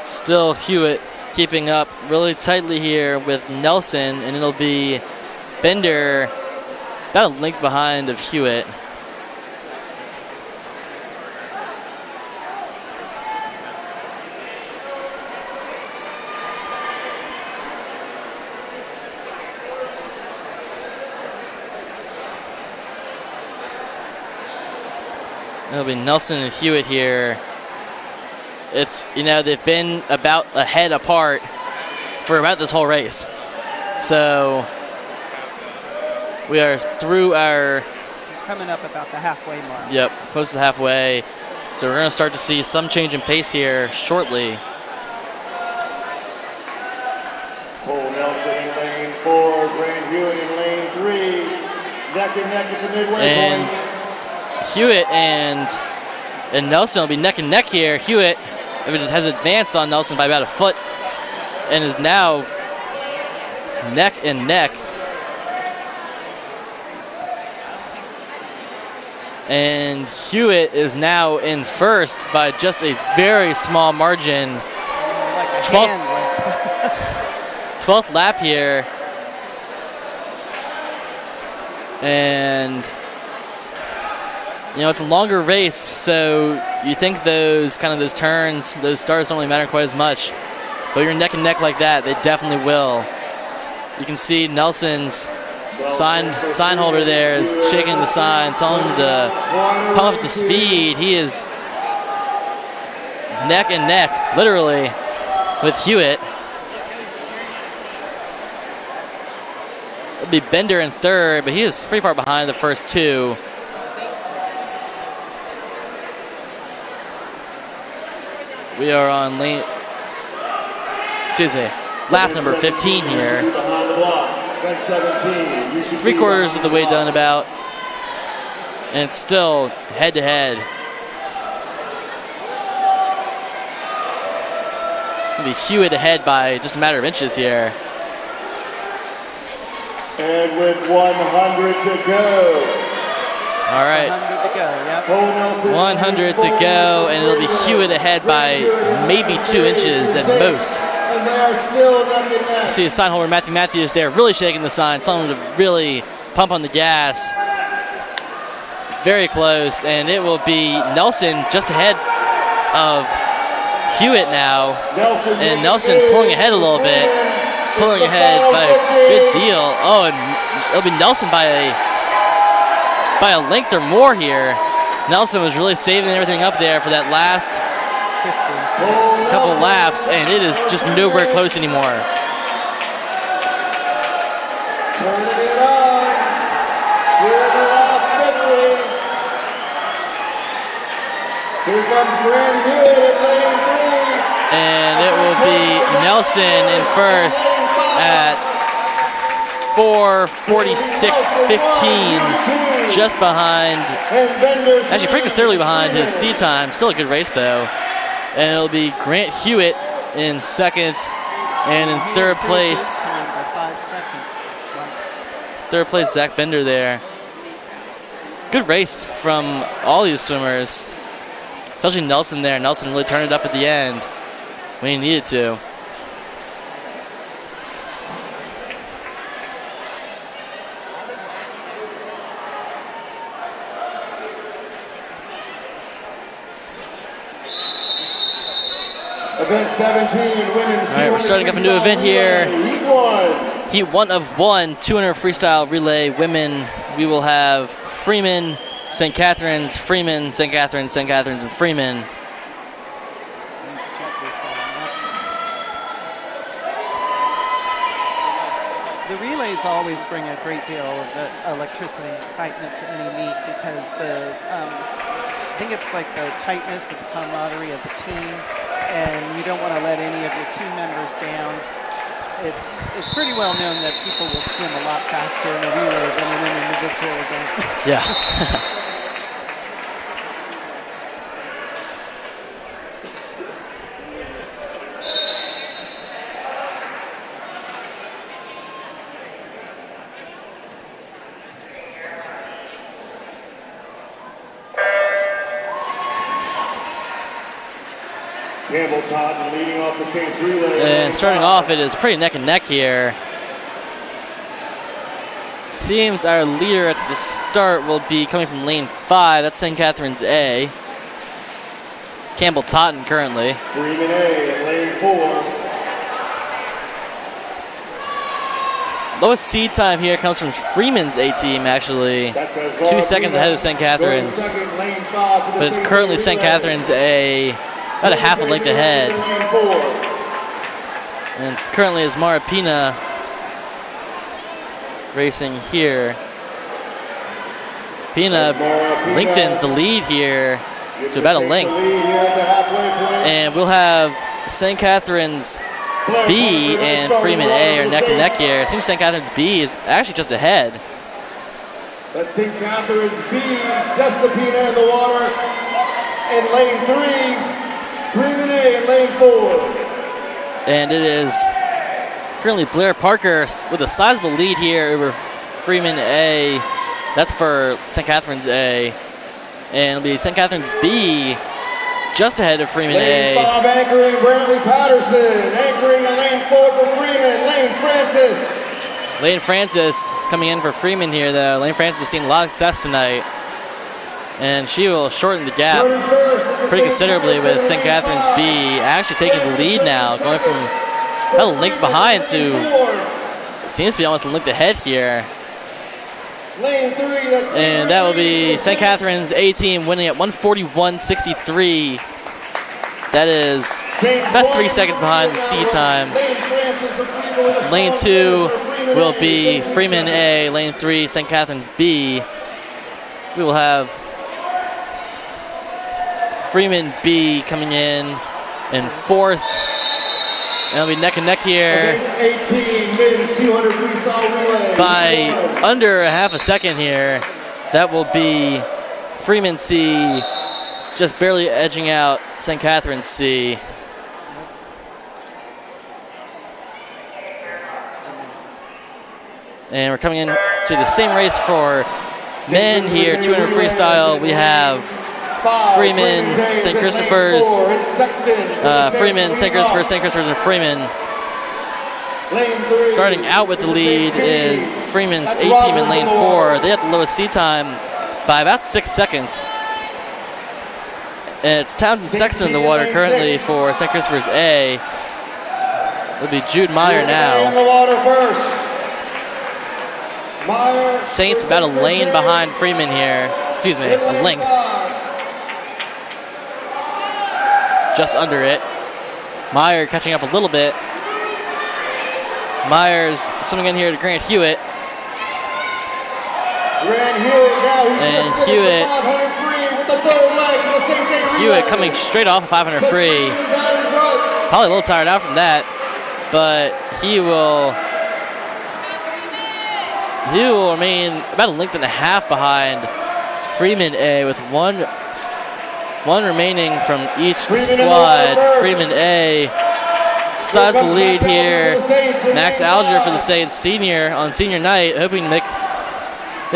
Still Hewitt keeping up really tightly here with Nelson, and it'll be Bender about a length behind of Hewitt. It'll be Nelson and Hewitt here. It's, they've been about a head apart for about this whole race. So we are through our... Coming up about the halfway mark. Yep, close to halfway. So we're going to start to see some change in pace here shortly. Cole Nelson in lane 4, Grant Hewitt in lane 3. Neck and neck at the midway point. Hewitt and Nelson will be neck and neck here. Hewitt has advanced on Nelson by about a foot and is now neck and neck. And Hewitt is now in first by just a very small margin. 12th lap here. And it's a longer race, so you think those turns, those starts don't really matter quite as much. But you're neck and neck like that, they definitely will. You can see Nelson's sign holder there is shaking the sign, telling him to pump up the speed. He is neck and neck, literally, with Hewitt. It'll be Bender in third, but he is pretty far behind the first two. We are on lap number 15 here. 3/4 of the way done about. And it's still head to head. It'll be Hewitt ahead by just a matter of inches here. And with 100 to go. All right. 100 to go, and it'll be Hewitt ahead by maybe 2 inches at most. And they are still neck and neck. See the sign holder Matthew Matthews there really shaking the sign, telling him to really pump on the gas. Very close, and it will be Nelson just ahead of Hewitt now. And Nelson pulling ahead a little bit. Pulling ahead by a good deal. Oh, and it'll be Nelson by a length or more here. Nelson was really saving everything up there for that last 50. couple laps, and it is just nowhere close anymore. Turning it on. Here in the last 50. Here comes Grant Hewitt in lane 3. And it will be Nelson in first at 4:46.15, just behind, actually pretty considerably behind his C time. Still a good race though. And it'll be Grant Hewitt in second, and in third place, 5 seconds. third place Zach Bender there. Good race from all these swimmers, especially Nelson there. Nelson really turned it up at the end when he needed to. Event 17, women's. All right, we're starting up a new event here. Heat 1 of 1, 200 freestyle relay women. We will have Freeman, St. Catharines, Freeman, St. Catharines, St. Catharines, and Freeman. The relays always bring a great deal of electricity and excitement to any meet because I think it's like the tightness and the camaraderie of the team, and you don't want to let any of your team members down. It's pretty well known that people will swim a lot faster in a relay than in an individual event. Yeah. Campbell Totten leading off the Saints relay. And starting off, it is pretty neck and neck here. Seems our leader at the start will be coming from lane 5. That's St. Catharines A. Campbell Totten currently. Freeman A in lane 4. Lowest seed time here comes from Freeman's A team, actually. 2 seconds ahead of St. Catharines. But it's currently St. Catharines A, about a half a length ahead. And it's currently Ismara Pina racing here. Pina lengthens the lead here to about a length. And we'll have St. Catharines B and Freeman A are neck and neck here. It seems St. Catharines B is actually just ahead. That's St. Catharines B, Destapina in the water in lane 3, Freeman A in lane 4. And it is currently Blair Parker with a sizable lead here over Freeman A. That's for St. Catharines A. And it'll be St. Catharines B just ahead of Freeman A. Lane 5 anchoring Brantley Patterson. Anchoring in lane 4 for Freeman, Lane Francis. Lane Francis coming in for Freeman here, though. Lane Francis has seen a lot of success tonight. And she will shorten the gap pretty considerably with St. Catharines B actually taking the lead now, going from about a length behind to it seems to be almost a length ahead here. And that will be St. Catharines A team winning at 141.63. That is about 3 seconds behind the C time. Lane 2 will be Freeman A. Lane 3, St. Catharines B. We will have Freeman B coming in fourth. And it'll be neck and neck here 18 men's 200 freestyle relay. by under a half a second here. That will be Freeman C just barely edging out St. Catharines C. And we're coming in to the same race for men here, 200 freestyle. We have Freeman, St. Christopher's, Freeman, St. Christopher's, and Freeman. Starting out with the lead is Freeman's A team in lane 4. They have the lowest C time by about 6 seconds. And it's Townsend Sexton in the water currently for St. Christopher's A. It'll be Jude Meyer now. Saints about a lane behind Freeman here. Excuse me, a length. just under it. Meyer catching up a little bit. Myers swimming in here to Grant Hewitt. Grant Hewitt now, he And just finished Hewitt- the 500 free with the third leg for the Saints relay. Hewitt coming straight off a 500 free. Freeman is out in front. Probably a little tired out from that, but he will remain about a length and a half behind Freeman A with one remaining from each squad. Freeman A, sizable lead here. Max Alger for the Saints senior on senior night, hoping to make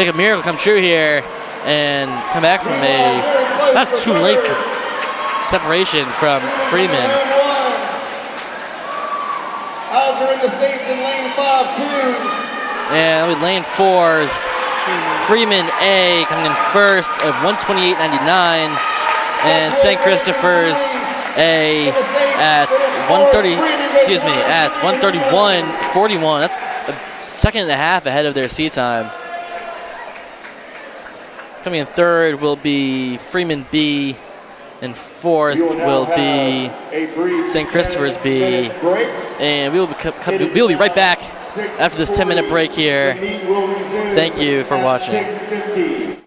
a miracle come true here and come back from a not too late separation from Freeman. Alger and the Saints in lane 5-2. And with lane 4's Freeman A coming in first of 128.99, and St. Christopher's A at 131.41. That's a second and a half ahead of their seat time. Coming in third will be Freeman B, and fourth will be St. Christopher's B. And we will be right back after this 10-minute break here. Thank you for watching. 6:50.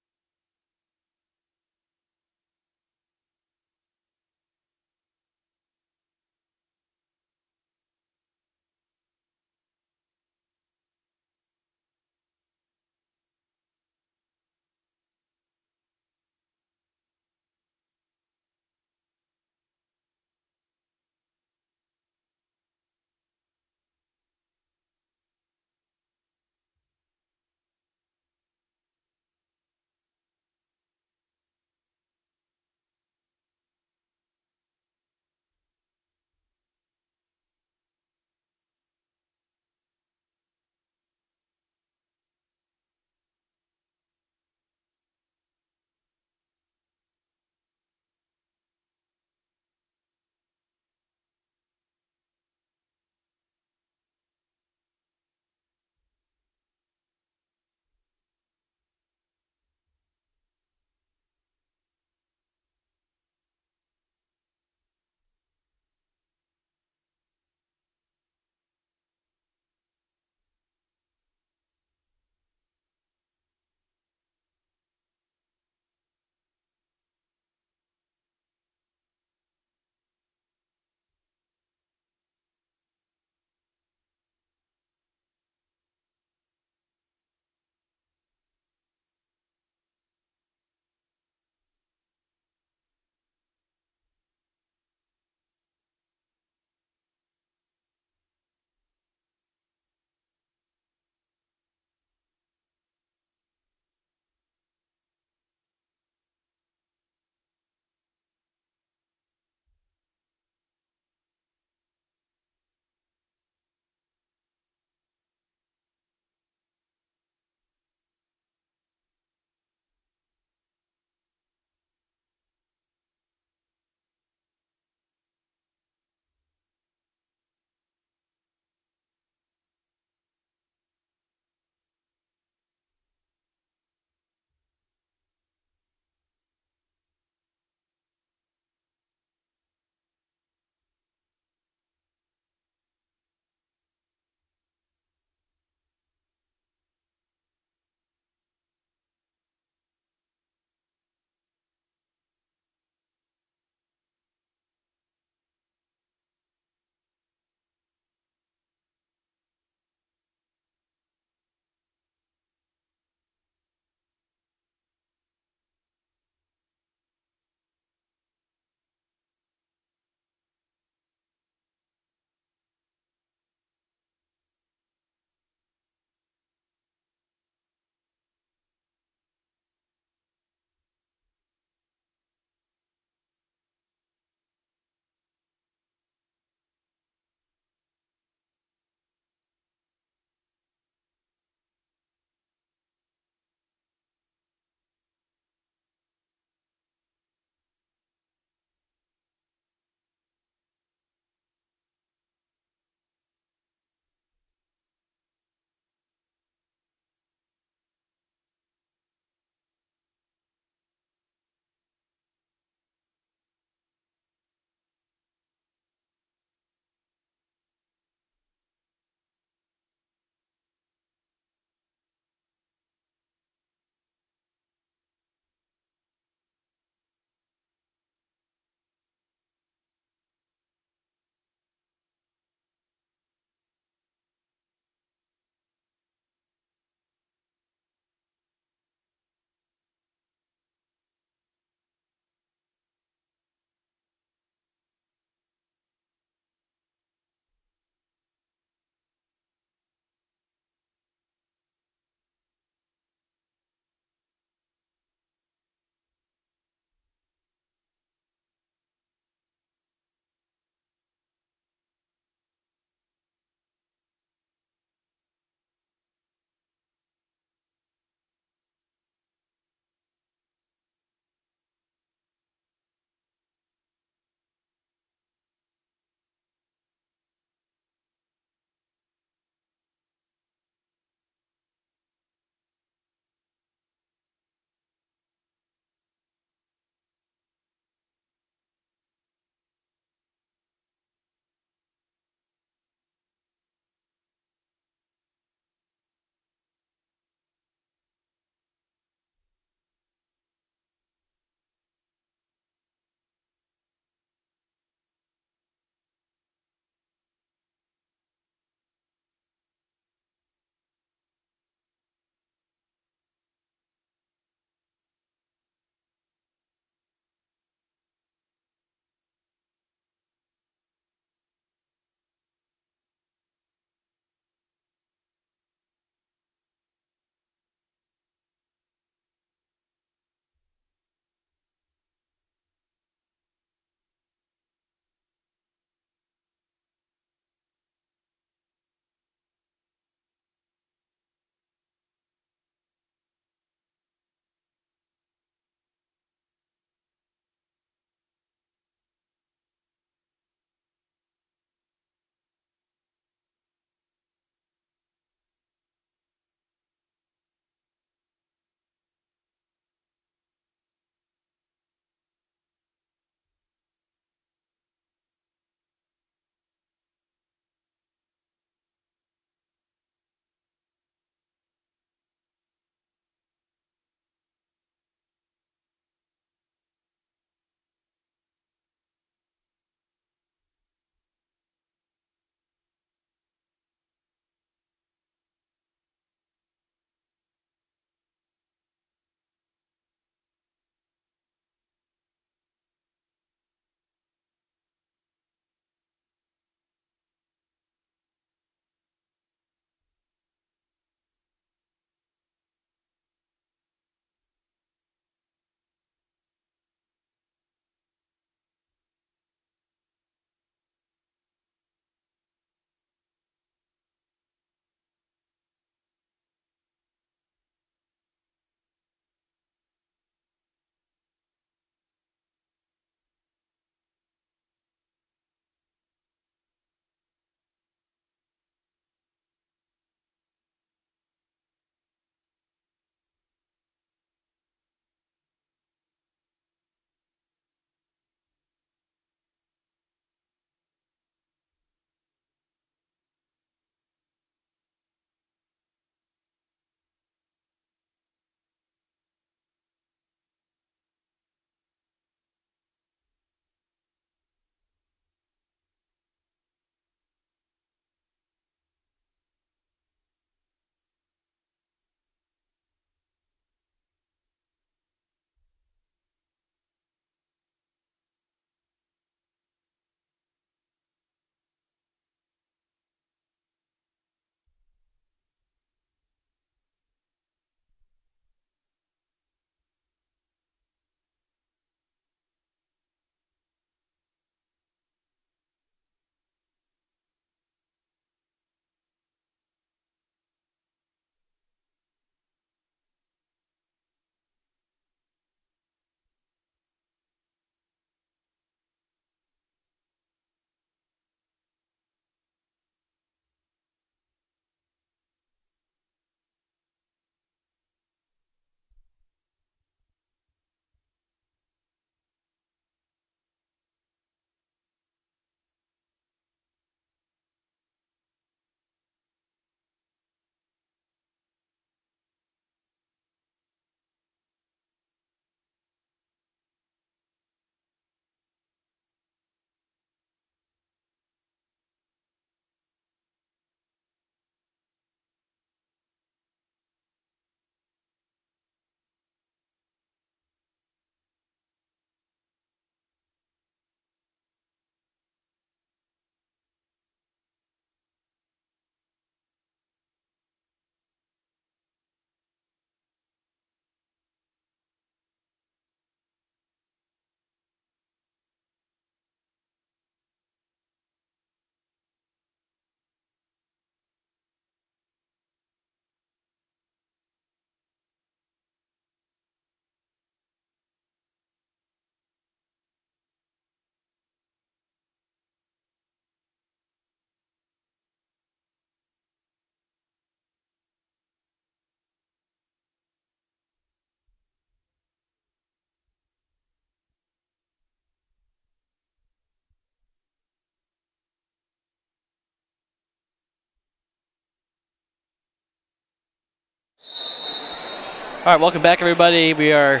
All right, welcome back, everybody. We are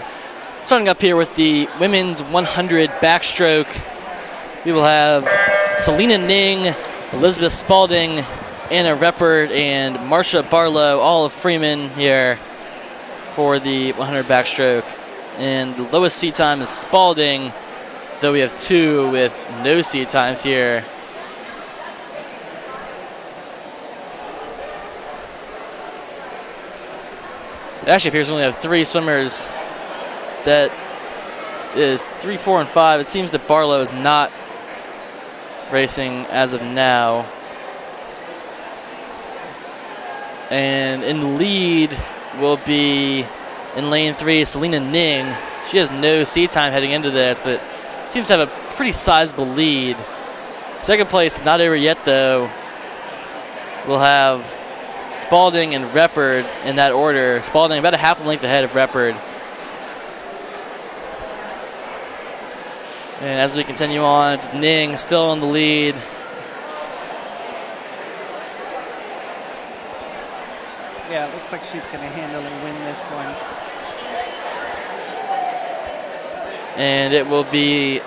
starting up here with the women's 100 backstroke. We will have Selena Ning, Elizabeth Spalding, Anna Reppert, and Marsha Barlow, all of Freeman here for the 100 backstroke. And the lowest seat time is Spalding, though we have two with no seat times here. It actually appears we only have three swimmers. That is 3, 4, and 5. It seems that Barlow is not racing as of now. And in the lead will be, in lane 3, Selena Ning. She has no seat time heading into this, but seems to have a pretty sizable lead. Second place, not over yet, though. We'll have Spalding and Reppert in that order. Spalding about a half a length ahead of Reppert. And as we continue on, it's Ning still in the lead. Yeah, it looks like she's going to handle and win this one. And it will be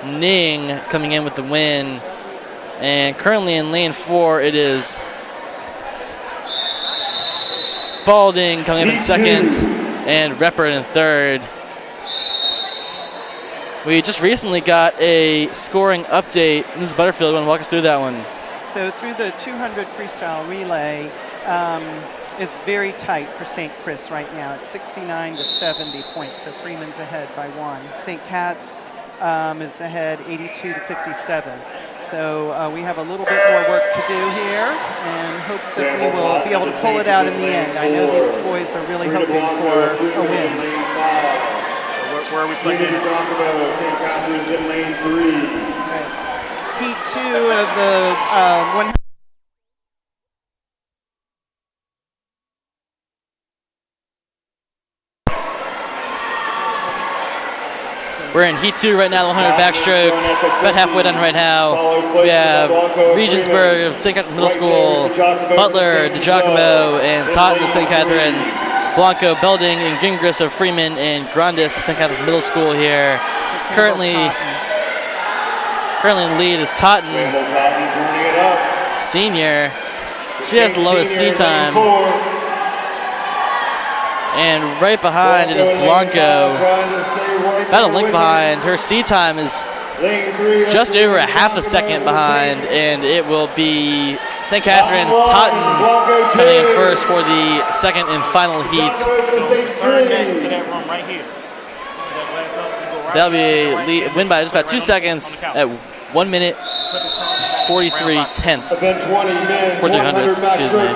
Ning coming in with the win. And currently in lane 4, it is Spalding coming up in second and Reppert in third. We just recently got a scoring update. Mrs. Butterfield, you want to walk us through that one? So through the 200 freestyle relay, it's very tight for St. Chris right now. It's 69 to 70 points, so Freeman's ahead by 1. St. Cat's is ahead 82 to 57. So we have a little bit more work to do here and hope that we will be able to pull it out in the end. I know these boys are really hoping for a win. Where are we playing? St. Catherine's in lane 3. Right. Heat 2 of the 100. We're in Heat 2 right now, the 100 backstroke. About halfway done right now. We have Regensburg of St. Catherine's Middle School, Butler, DeGiacomo, and Totten of St. Catherine's, Blanco, Belding, and Gingras of Freeman, and Grandis of St. Catherine's Middle School here. Currently in the lead is Totten, senior. She has the lowest seat time. And right behind it is Blanco, about a length behind. Her seat time is just over a half a second behind, and it will be St. Catherine's Totten coming in first for the second and final heat. That'll be a win by just about 2 seconds at 1 minute 43 tenths. 43 hundredths, excuse me.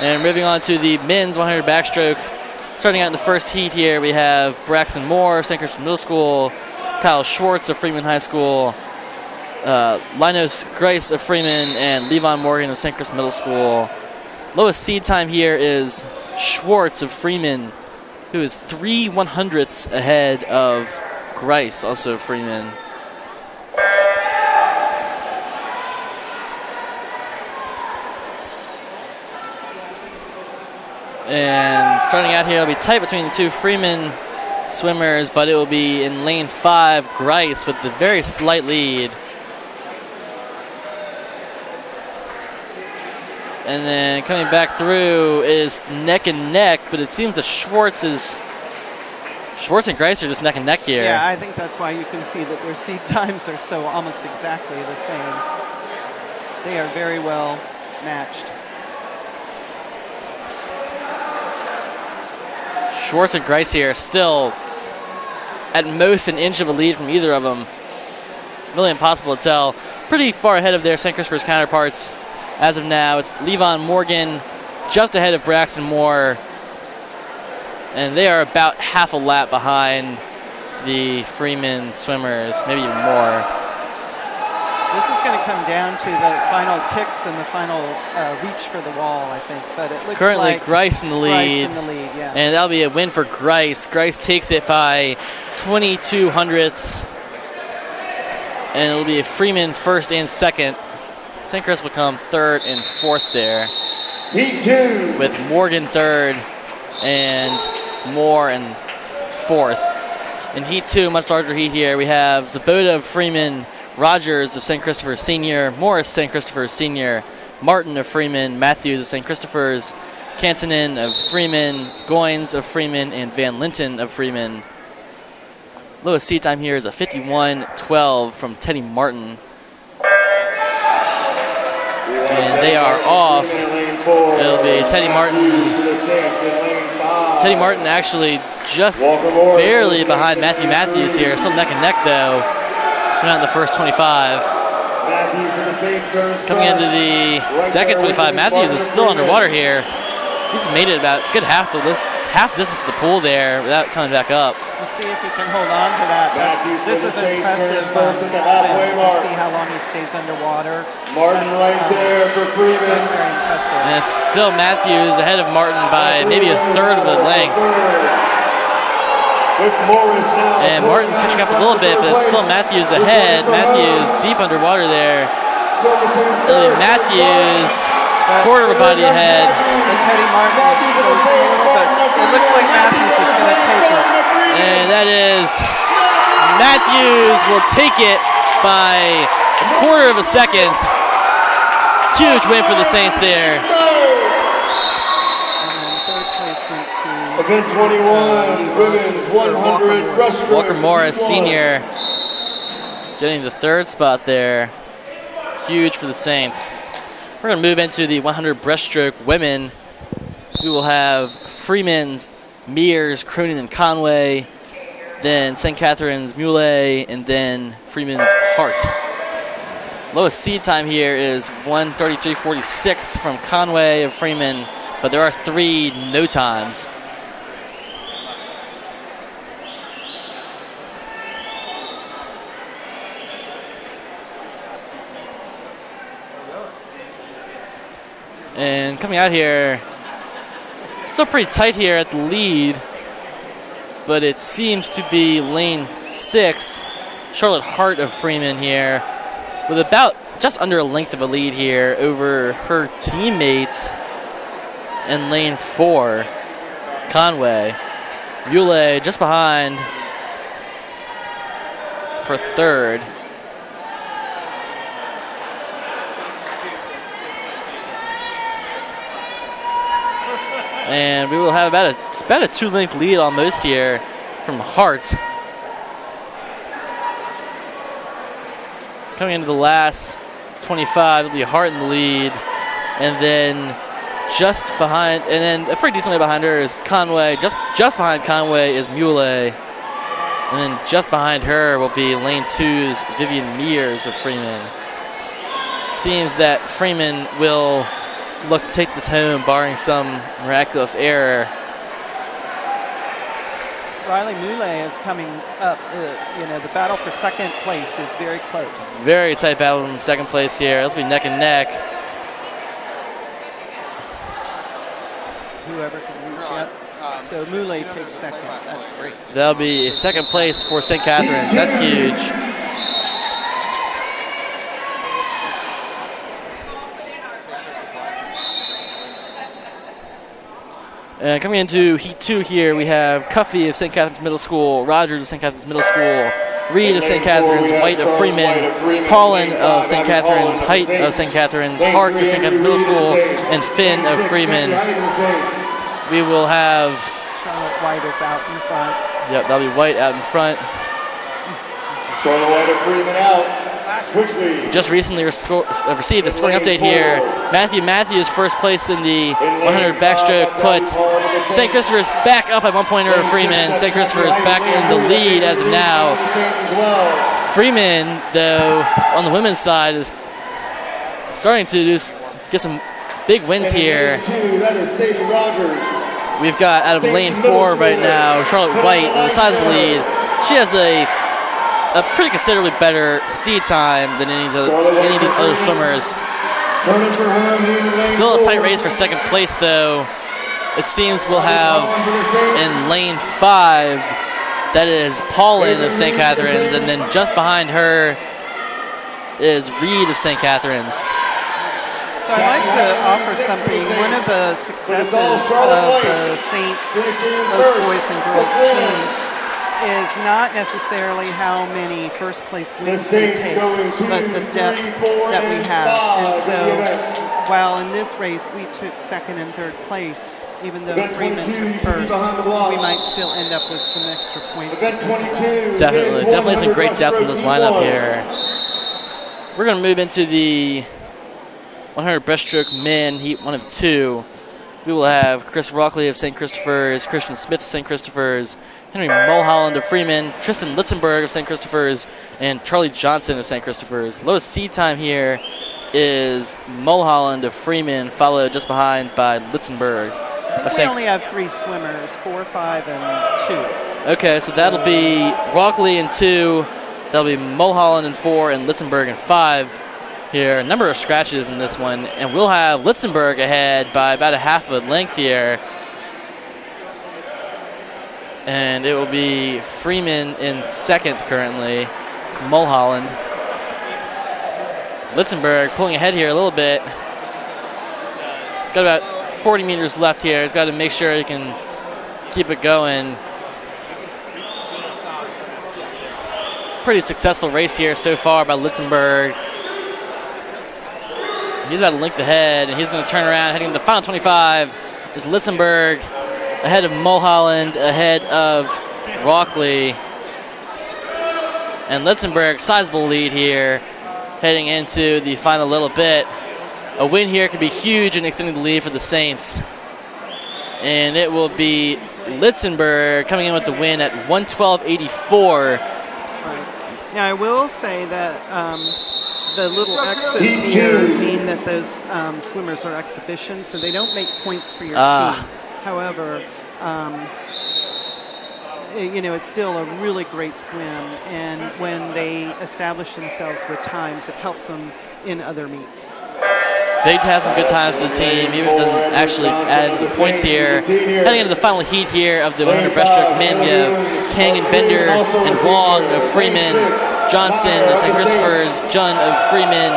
And moving on to the men's 100 backstroke. Starting out in the first heat here, we have Braxton Moore of St. Christian Middle School, Kyle Schwartz of Freeman High School, Linus Grice of Freeman, and Levon Morgan of St. Chris Middle School. Lowest seed time here is Schwartz of Freeman, who is 3 100ths ahead of Grice, also of Freeman. And starting out here, it'll be tight between the two Freeman swimmers, but it will be in lane 5, Grice with the very slight lead. And then coming back through is neck and neck, but it seems that Schwartz and Grice are just neck and neck here. Yeah, I think that's why you can see that their seat times are so almost exactly the same. They are very well matched. Schwartz and Grice here still at most an inch of a lead from either of them. Really impossible to tell. Pretty far ahead of their St. Christopher's counterparts as of now. It's Levon Morgan just ahead of Braxton Moore. And they are about half a lap behind the Freeman swimmers, maybe even more. This is going to come down to the final kicks and the final reach for the wall, I think. But it looks currently like Grice in the lead. Grice in the lead, yeah. And that'll be a win for Grice. Grice takes it by 22 hundredths. And it'll be a Freeman first and second. St. Chris will come third and fourth there. Heat 2. With Morgan third and Moore in 4th. In Heat 2, much larger heat here, we have Zaboda of Freeman, Rogers of St. Christopher's Senior, Morris St. Christopher's Senior, Martin of Freeman, Matthews of St. Christopher's, Kantanen of Freeman, Goins of Freeman, and Van Linton of Freeman. Lowest seat time here is a 51-12 from Teddy Martin. And they are off. It'll be Teddy Martin. Teddy Martin actually just barely behind Matthew Matthews here. Still neck and neck though. Coming out in the first 25. Coming into the second 25, Matthews is still underwater here. He just made it about a good half distance to the pool there without coming back up. We'll see if he can hold on to that. This is impressive spin. We'll see how long he stays underwater. Martin there for Freeman. That's very impressive. And it's still Matthews ahead of Martin by maybe a third of a length. With Morris now. And Martin catching up a little bit, but it's still Matthews ahead. Matthews deep underwater there. Matthews, quarter of a body ahead. And Teddy Martin is but it looks like Matthews is going to take it. And that is, Matthews will take it by a quarter of a second. Huge win for the Saints there. And then third place went to Event 21, women's 100 breaststroke. Walker Morris, Senior, getting the third spot there. It's huge for the Saints. We're going to move into the 100 breaststroke women. We will have Freeman's, Mears, Cronin, and Conway, then St. Catherine's, Muley, and then Freeman's Hart. Lowest seed time here is 1:33.46 from Conway of Freeman, but there are 3 no times. And coming out here, still pretty tight here at the lead, but it seems to be lane 6, Charlotte Hart of Freeman here, with about just under a length of a lead here over her teammate in lane 4, Conway. Muley just behind for 3rd. And we will have about a 2-length lead almost here from Hart. Coming into the last 25, it'll be Hart in the lead. And then just behind, and then a pretty decent way behind her is Conway. Just behind Conway is Muley. And then just behind her will be lane 2's Vivian Mears of Freeman. It seems that Freeman will look to take this home, barring some miraculous error. Riley Muley is coming up. The battle for second place is very close. Very tight battle in second place here. Let's be neck and neck. So whoever can reach up. So Muley takes second. That's great. That'll be second place for St. Catherine's. That's huge. And coming into Heat 2 here, we have Cuffey of St. Catherine's Middle School, Rogers of St. Catherine's Middle School, Reed of St. Catherine's, White of Freeman, Paulin of St. Catherine's, Height of St. Catherine's, Hart of St. Catherine's Middle School, and Finn of Freeman. We will have Charlotte White is out in front. Yep, that'll be White out in front. Charlotte White of Freeman out. Quickly. Just recently received a scoring update here. Matthew Matthews first place in the 100 backstroke puts St. Christopher's back up at 1 point over Freeman. St. Christopher's back in the lead as of now. Freeman, though, on the women's side is starting to just get some big wins here. We've got out of lane 4 right now, Charlotte White with a sizable lead. She has a pretty considerably better seed time than any of these other swimmers. Still a tight race for second place, though. It seems we'll have in lane 5, that is Paulin of St. Catherine's, and then just behind her is Reed of St. Catherine's. So I'd like to offer something. One of the successes of the Saints, both boys and girls teams, is not necessarily how many first place wins they take, but the depth that we have. And so while in this race we took second and third place, even though Freeman took first, we might still end up with some extra points. Definitely some great depth in this lineup here. We're going to move into the 100 breaststroke men, heat 1 of 2. We will have Chris Rockley of St. Christopher's, Christian Smith of St. Christopher's, Henry Mulholland of Freeman, Tristan Litzenberg of St. Christopher's, and Charlie Johnson of St. Christopher's. Lowest seed time here is Mulholland of Freeman, followed just behind by Litzenberg. We only have 3 swimmers, 4, 5, and 2. Okay, so that'll be Rockley in 2, that'll be Mulholland in 4, and Litzenberg in 5 here. A number of scratches in this one, and we'll have Litzenberg ahead by about a half of a length here. And it will be Freeman in 2nd currently. It's Mulholland. Litzenberg pulling ahead here a little bit. Got about 40 meters left here. He's got to make sure he can keep it going. Pretty successful race here so far by Litzenberg. He's about a length ahead, and he's going to turn around, heading to the final 25. Is Litzenberg ahead of Mulholland, ahead of Rockley. And Litzenberg, sizable lead here, heading into the final little bit. A win here could be huge in extending the lead for the Saints. And it will be Litzenberg coming in with the win at 112.84. Now, I will say that the little X's here mean that those swimmers are exhibitions, so they don't make points for your team. However, you know, it's still a really great swim, and when they establish themselves with times, it helps them in other meets. Big to have some good times for the team, even if it doesn't actually add the points here. Heading into the final heat here of the 100 breaststroke men, we have Kang and Bender and Wong of Freeman, Johnson of St. Christopher's, Jun of Freeman,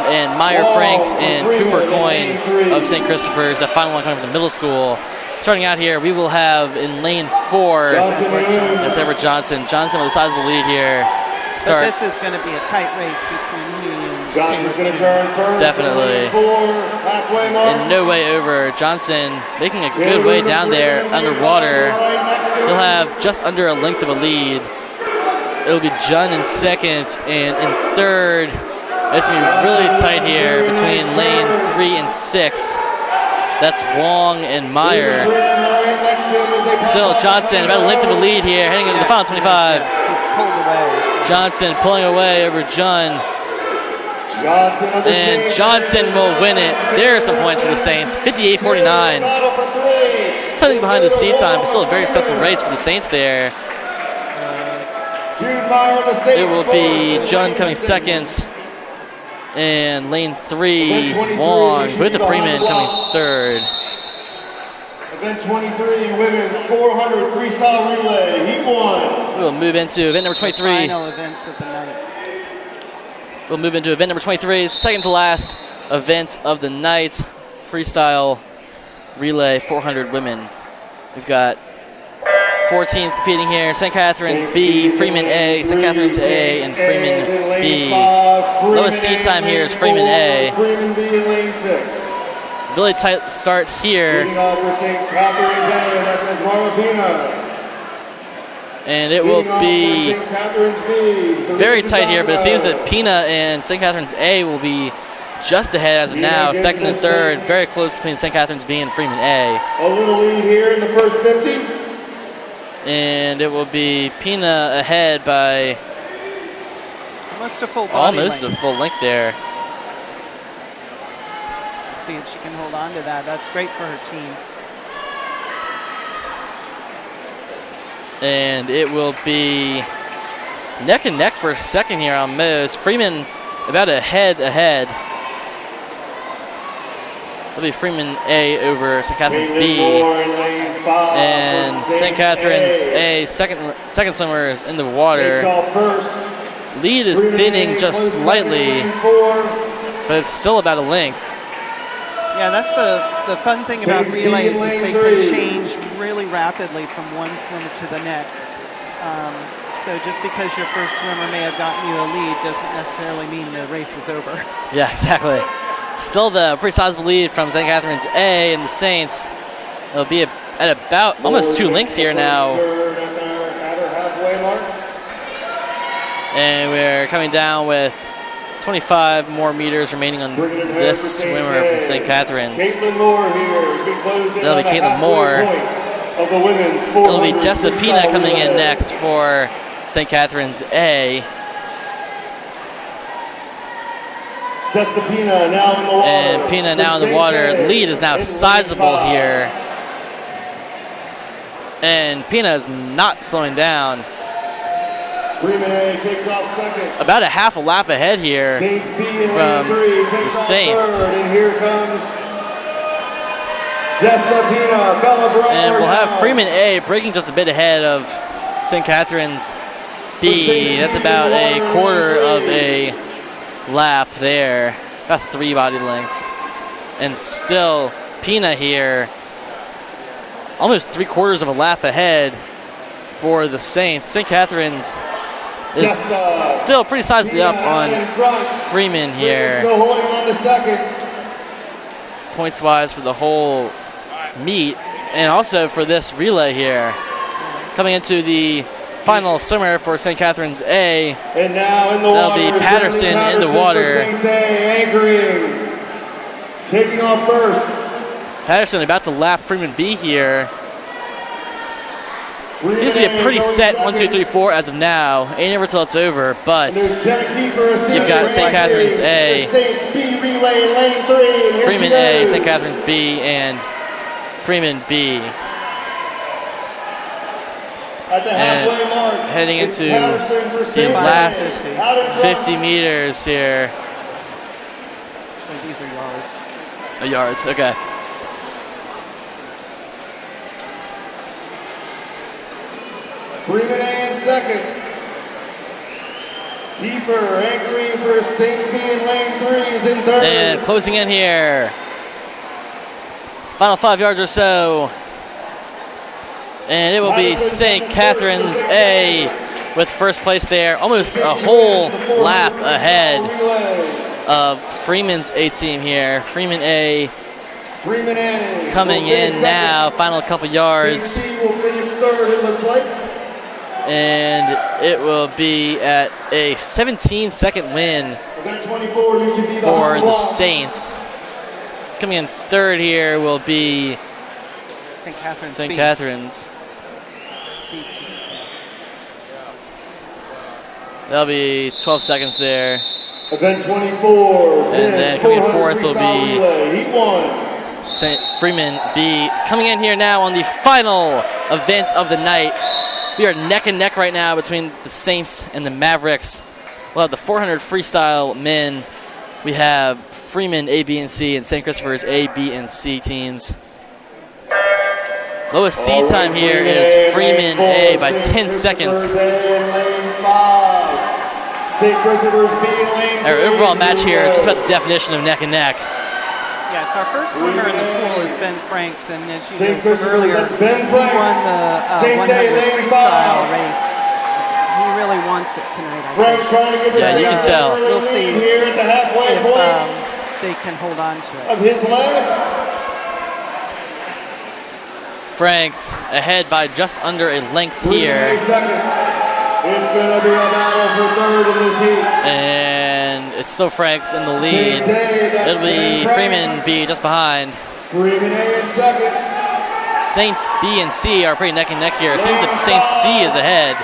and Meyer Franks and Cooper Coyne of St. Christopher's. That final one coming from the middle school. Starting out here, we will have in lane 4, that's Edward Johnson. Johnson with a sizable lead here. But this is going to be a tight race between he and Johnson's going to turn first. Definitely. In no way over. Johnson making a good way down there underwater. He'll have just under a length of a lead. It'll be Jun in 2nd, and in 3rd, it's going to be really tight here between lanes 3 and 6. That's Wong and Meyer. Still Johnson about a length of a lead here, heading into the final 25. He's pulled away. Johnson pulling away over Jun. And Johnson will win it. There are some points for the Saints, 58-49. Something behind the seat time, but still a very successful race for the Saints there. It will be Jun coming 2nd. And lane 3, Wong with the Freeman coming 3rd. Event 23, women's 400 freestyle relay, heat 1. We'll move into event number 23. The final events of the night. We'll move into event number 23, second to last event of the night, freestyle relay 400 women. We've got 4 teams competing here: St. Catherine's B, Freeman A, St. Catherine's A, and Freeman B. Lowest seed time here is Freeman A. Freeman B in lane 6. Really tight start here. Leading off for St. Catherine's A, that's Esmara Pina. And it will be St. Catherine's B. very tight here, but it seems that Pina and St. Catherine's A will be just ahead as of now, 2nd and 3rd. Very close between St. Catherine's B and Freeman A. A little lead here in the first 50. And it will be Pina ahead by almost a full body almost length. a full length there. Let's see if she can hold on to that. That's great for her team. And it will be neck and neck for a second here almost. Freeman about a head ahead. It'll be Freeman A over St. Catherine's B. And St. Catherine's A, second swimmer is in the water. Lead is thinning just slightly, but it's still about a length. Yeah, that's the fun thing about relays is they can change really rapidly from one swimmer to the next. So just because your first swimmer may have gotten you a lead doesn't necessarily mean the race is over. Yeah, exactly. Still the pretty sizable lead from St. Catherine's A and the Saints. It'll be at about almost 2 lengths here now. And we're coming down with 25 more meters remaining on this swimmer from St. Catherine's. That'll be Caitlin Moore. It'll be Destapina coming in next for St. Catherine's A. Destapina now in the water. And Pina now in the water. The lead is now sizable here. And Pina is not slowing down. Freeman A takes off second. About a half a lap ahead here from the Saints. And here comes Destapina, Bella Brower. And we'll have Freeman A breaking just a bit ahead of St. Catherine's B. That's about a quarter of a lap there. About 3 body lengths. And still Pina here almost 3/4 of a lap ahead for the Saints. St. Catherine's is still pretty sizably up on Freeman here. Still holding on to second. Points wise for the whole meet and also for this relay here. Coming into the final swimmer for St. Catherine's A. And now in the that'll water, be Patterson in the water. Saints A, anchoring. Taking off first. Patterson about to lap Freeman B here. Seems to be a pretty set 1, 2, 3, 4 as of now. Ain't never till it's over, but you've got St. Catherine's A, Freeman A, St. Catherine's B, and Freeman B. And heading into the last 50 meters here. These are yards. Yards, okay. Freeman A in second. Kiefer anchoring for Saints B in lane 3 is in third. And closing in here. Final 5 yards or so. And it will be St. Catherine's A with first place there. Almost a whole lap ahead of Freeman's A team here. Freeman A coming in now. Final couple yards. Saints B will finish third, it looks like. And it will be at a 17-second win for the Saints. Coming in third here will be St. Catherine's. St. Catherine's. That'll be 12 seconds there. Event 24. And then coming in fourth will be He won. St. Freeman B. Coming in here now on the final event of the night. We are neck and neck right now between the Saints and the Mavericks. We'll have the 400 freestyle men. We have Freeman A, B, and C, and St. Christopher's A, B, and C teams. Lowest seed time here is Freeman A by 10 seconds. Our overall match here is just about the definition of neck and neck. Yes, our first swimmer in the pool is Ben Franks, and as you know from earlier, he won the 100 freestyle race. He really wants it tonight. Frank's trying to get Yeah, you can tell. We'll see here at the halfway point if they can hold on to it. of his leg. Franks ahead by just under a length here. Second. It's going to be a battle for third in this heat. And it's still Franks in the lead. It'll be Freeman B just behind. Freeman A in second. Saints B and C are pretty neck and neck here. It seems that Saints C is ahead.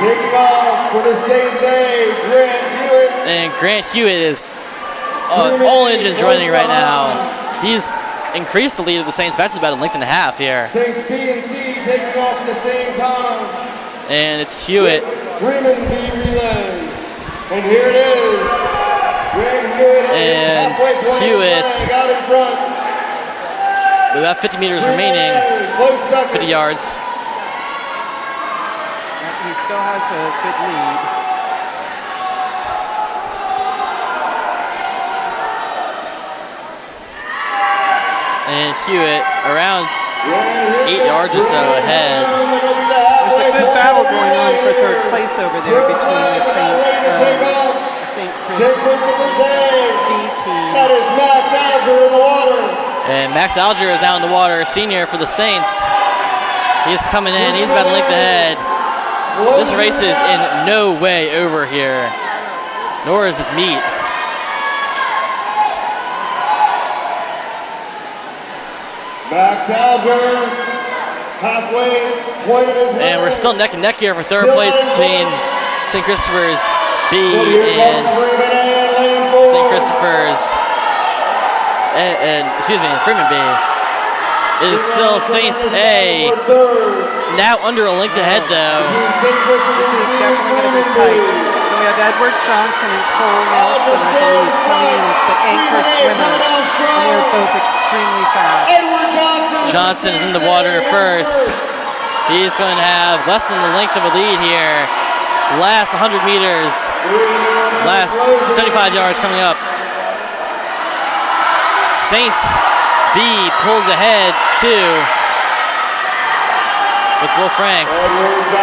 Taking off for the Saints A, Grant Hewitt. And Grant Hewitt is all engines running right now. He's increased the lead of the Saints by just about a length and a half here. Saints B and C taking off at the same time. And it's Hewitt. Freeman B relay. And here it is. Grant Hewitt and Hewitt out in front. With about 50 meters remaining. Close second. 50 yards. He still has a good lead. and Hewitt around 8 yards or so ahead. There's a good battle going on for third place over there between the St. Christopher's B team. That is Max Alger in the water. And Max Alger is now in the water, senior for the Saints. He's coming in. He's about to link the head. This race is in no way over here, nor is this meet. Max Alger, halfway point of his And we're still neck and neck here for third place between St. Christopher's B and St. Christopher's, and excuse me, Freeman B. It is still Saints A. Now under a length ahead though. This is definitely going to be tight. So we have Edward Johnson and Cole Nelson, I believe, coming in as the anchor swimmers. And they're both extremely fast. Johnson is in the water first. He's going to have less than the length of a lead here. Last 100 meters, last 75 yards coming up. Saints B pulls ahead too with Will Franks.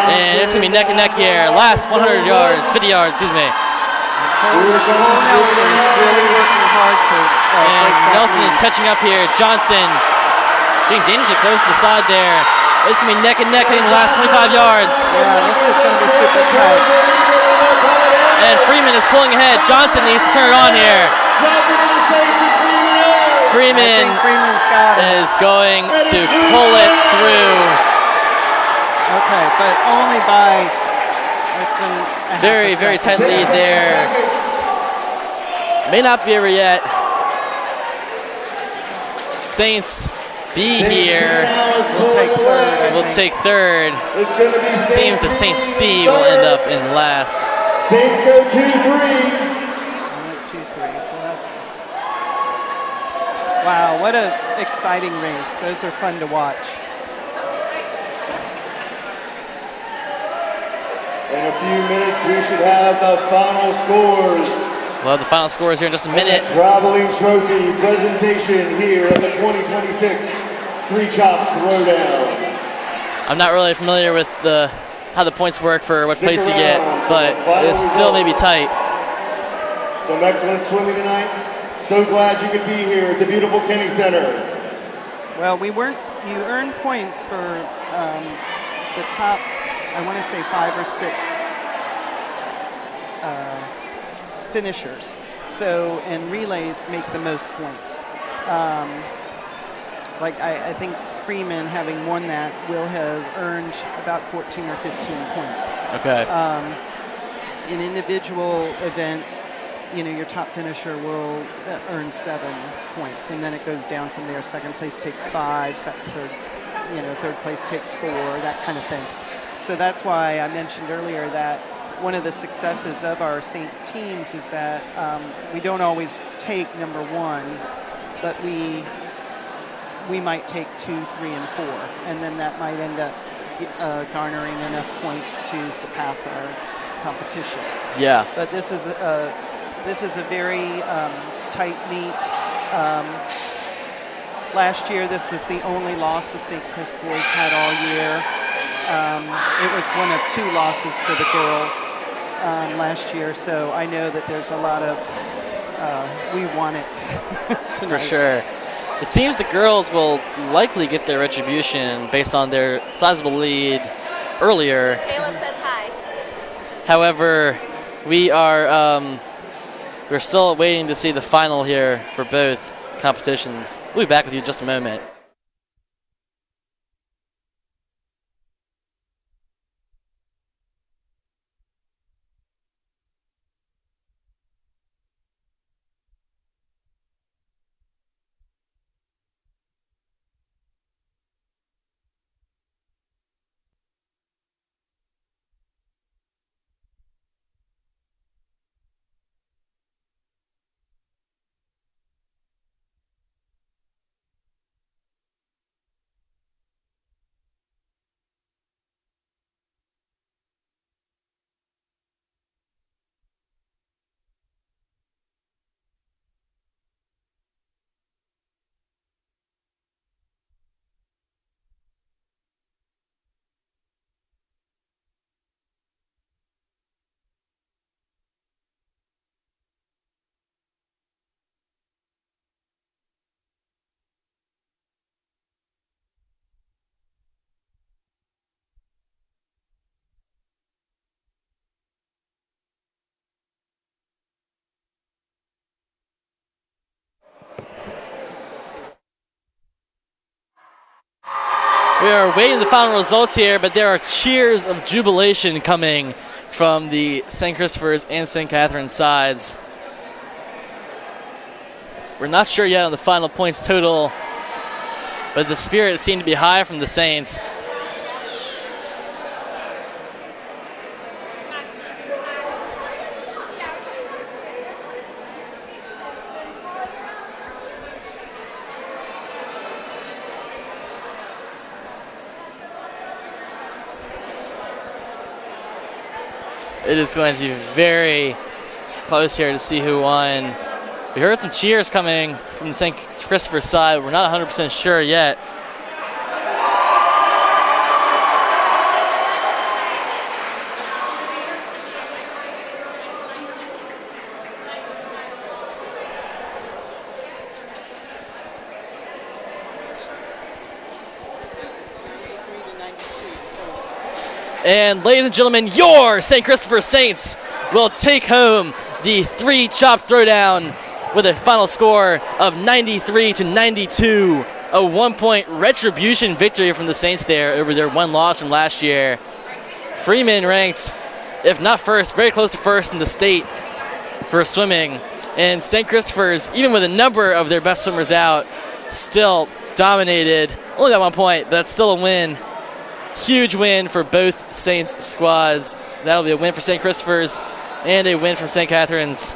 And it's going to be neck and neck here. Last 100 yards, 50 yards, excuse me. Cole Nelson is really working hard to and Nelson is catching up here. Johnson getting dangerously close to the side there. It's going to be neck and neck heading the last 25 yards. Yeah, this is going to be super tight. And Freeman is pulling ahead. Johnson needs to turn it on here. Freeman is going to pull it through. Okay, but only by less than a very, very tight lead there. May not be over yet. Saints B here will take third. Seems the Saints C will end up in last. Saints go 2-3. 2-3, so that's wow, what an exciting race. Those are fun to watch. In a few minutes, we should have the final scores. We'll have the final scores here in just a minute. The traveling trophy presentation here at the 2026 Three-Chop Throwdown. I'm not really familiar with how the points work for what place you get, but it still may be tight. Some excellent swimming tonight. So glad you could be here at the beautiful Kenny Center. Well, you earned points for the top, I want to say 5 or 6 finishers. So, and relays make the most points. I think Freeman, having won that, will have earned about 14 or 15 points. Okay. In individual events, your top finisher will earn 7 points, and then it goes down from there. Second place takes 5, third place takes 4, that kind of thing. So that's why I mentioned earlier that one of the successes of our Saints teams is that we don't always take number 1, but we might take 2, 3, and 4, and then that might end up garnering enough points to surpass our competition. Yeah. But this is a very tight meet. Last year, this was the only loss the St. Chris boys had all year. It was one of 2 losses for the girls last year, so I know that there's a lot of we want it tonight. For sure. It seems the girls will likely get their retribution based on their sizable lead earlier. Caleb says hi. However, we're still waiting to see the final here for both competitions. We'll be back with you in just a moment. We are waiting the final results here, but there are cheers of jubilation coming from the St. Christopher's and St. Catherine's sides. We're not sure yet on the final points total, but the spirit seemed to be high from the Saints. It is going to be very close here to see who won. We heard some cheers coming from the St. Christopher side. We're not 100% sure yet. And ladies and gentlemen, your St. Christopher Saints will take home the 3-chop throwdown with a final score of 93-92. A 1-point retribution victory from the Saints there over their one loss from last year. Freeman ranked, if not first, very close to first in the state for swimming. And St. Christopher's, even with a number of their best swimmers out, still dominated. Only that 1 point, but that's still a win. Huge win for both Saints squads. That'll be a win for St. Christopher's and a win from St. Catherine's.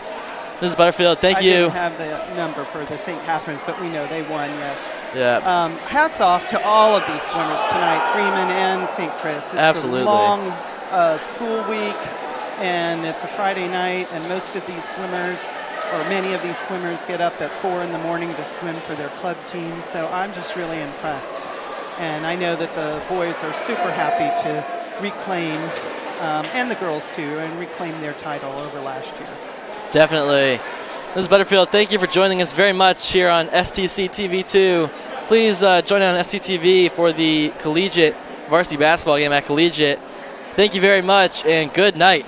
Mrs. Butterfield, thank you. I didn't have the number for the St. Catherine's, but we know they won, yes. Yeah. Hats off to all of these swimmers tonight, Freeman and St. Chris. It's Absolutely. a long school week, and it's a Friday night, and most of these swimmers, or many of these swimmers, get up at 4 in the morning to swim for their club teams, so I'm just really impressed. And I know that the boys are super happy to reclaim, and the girls too, and reclaim their title over last year. Definitely. Mrs. Butterfield, thank you for joining us very much here on STC TV2. Please join on STTV for the collegiate varsity basketball game at Collegiate. Thank you very much, and good night.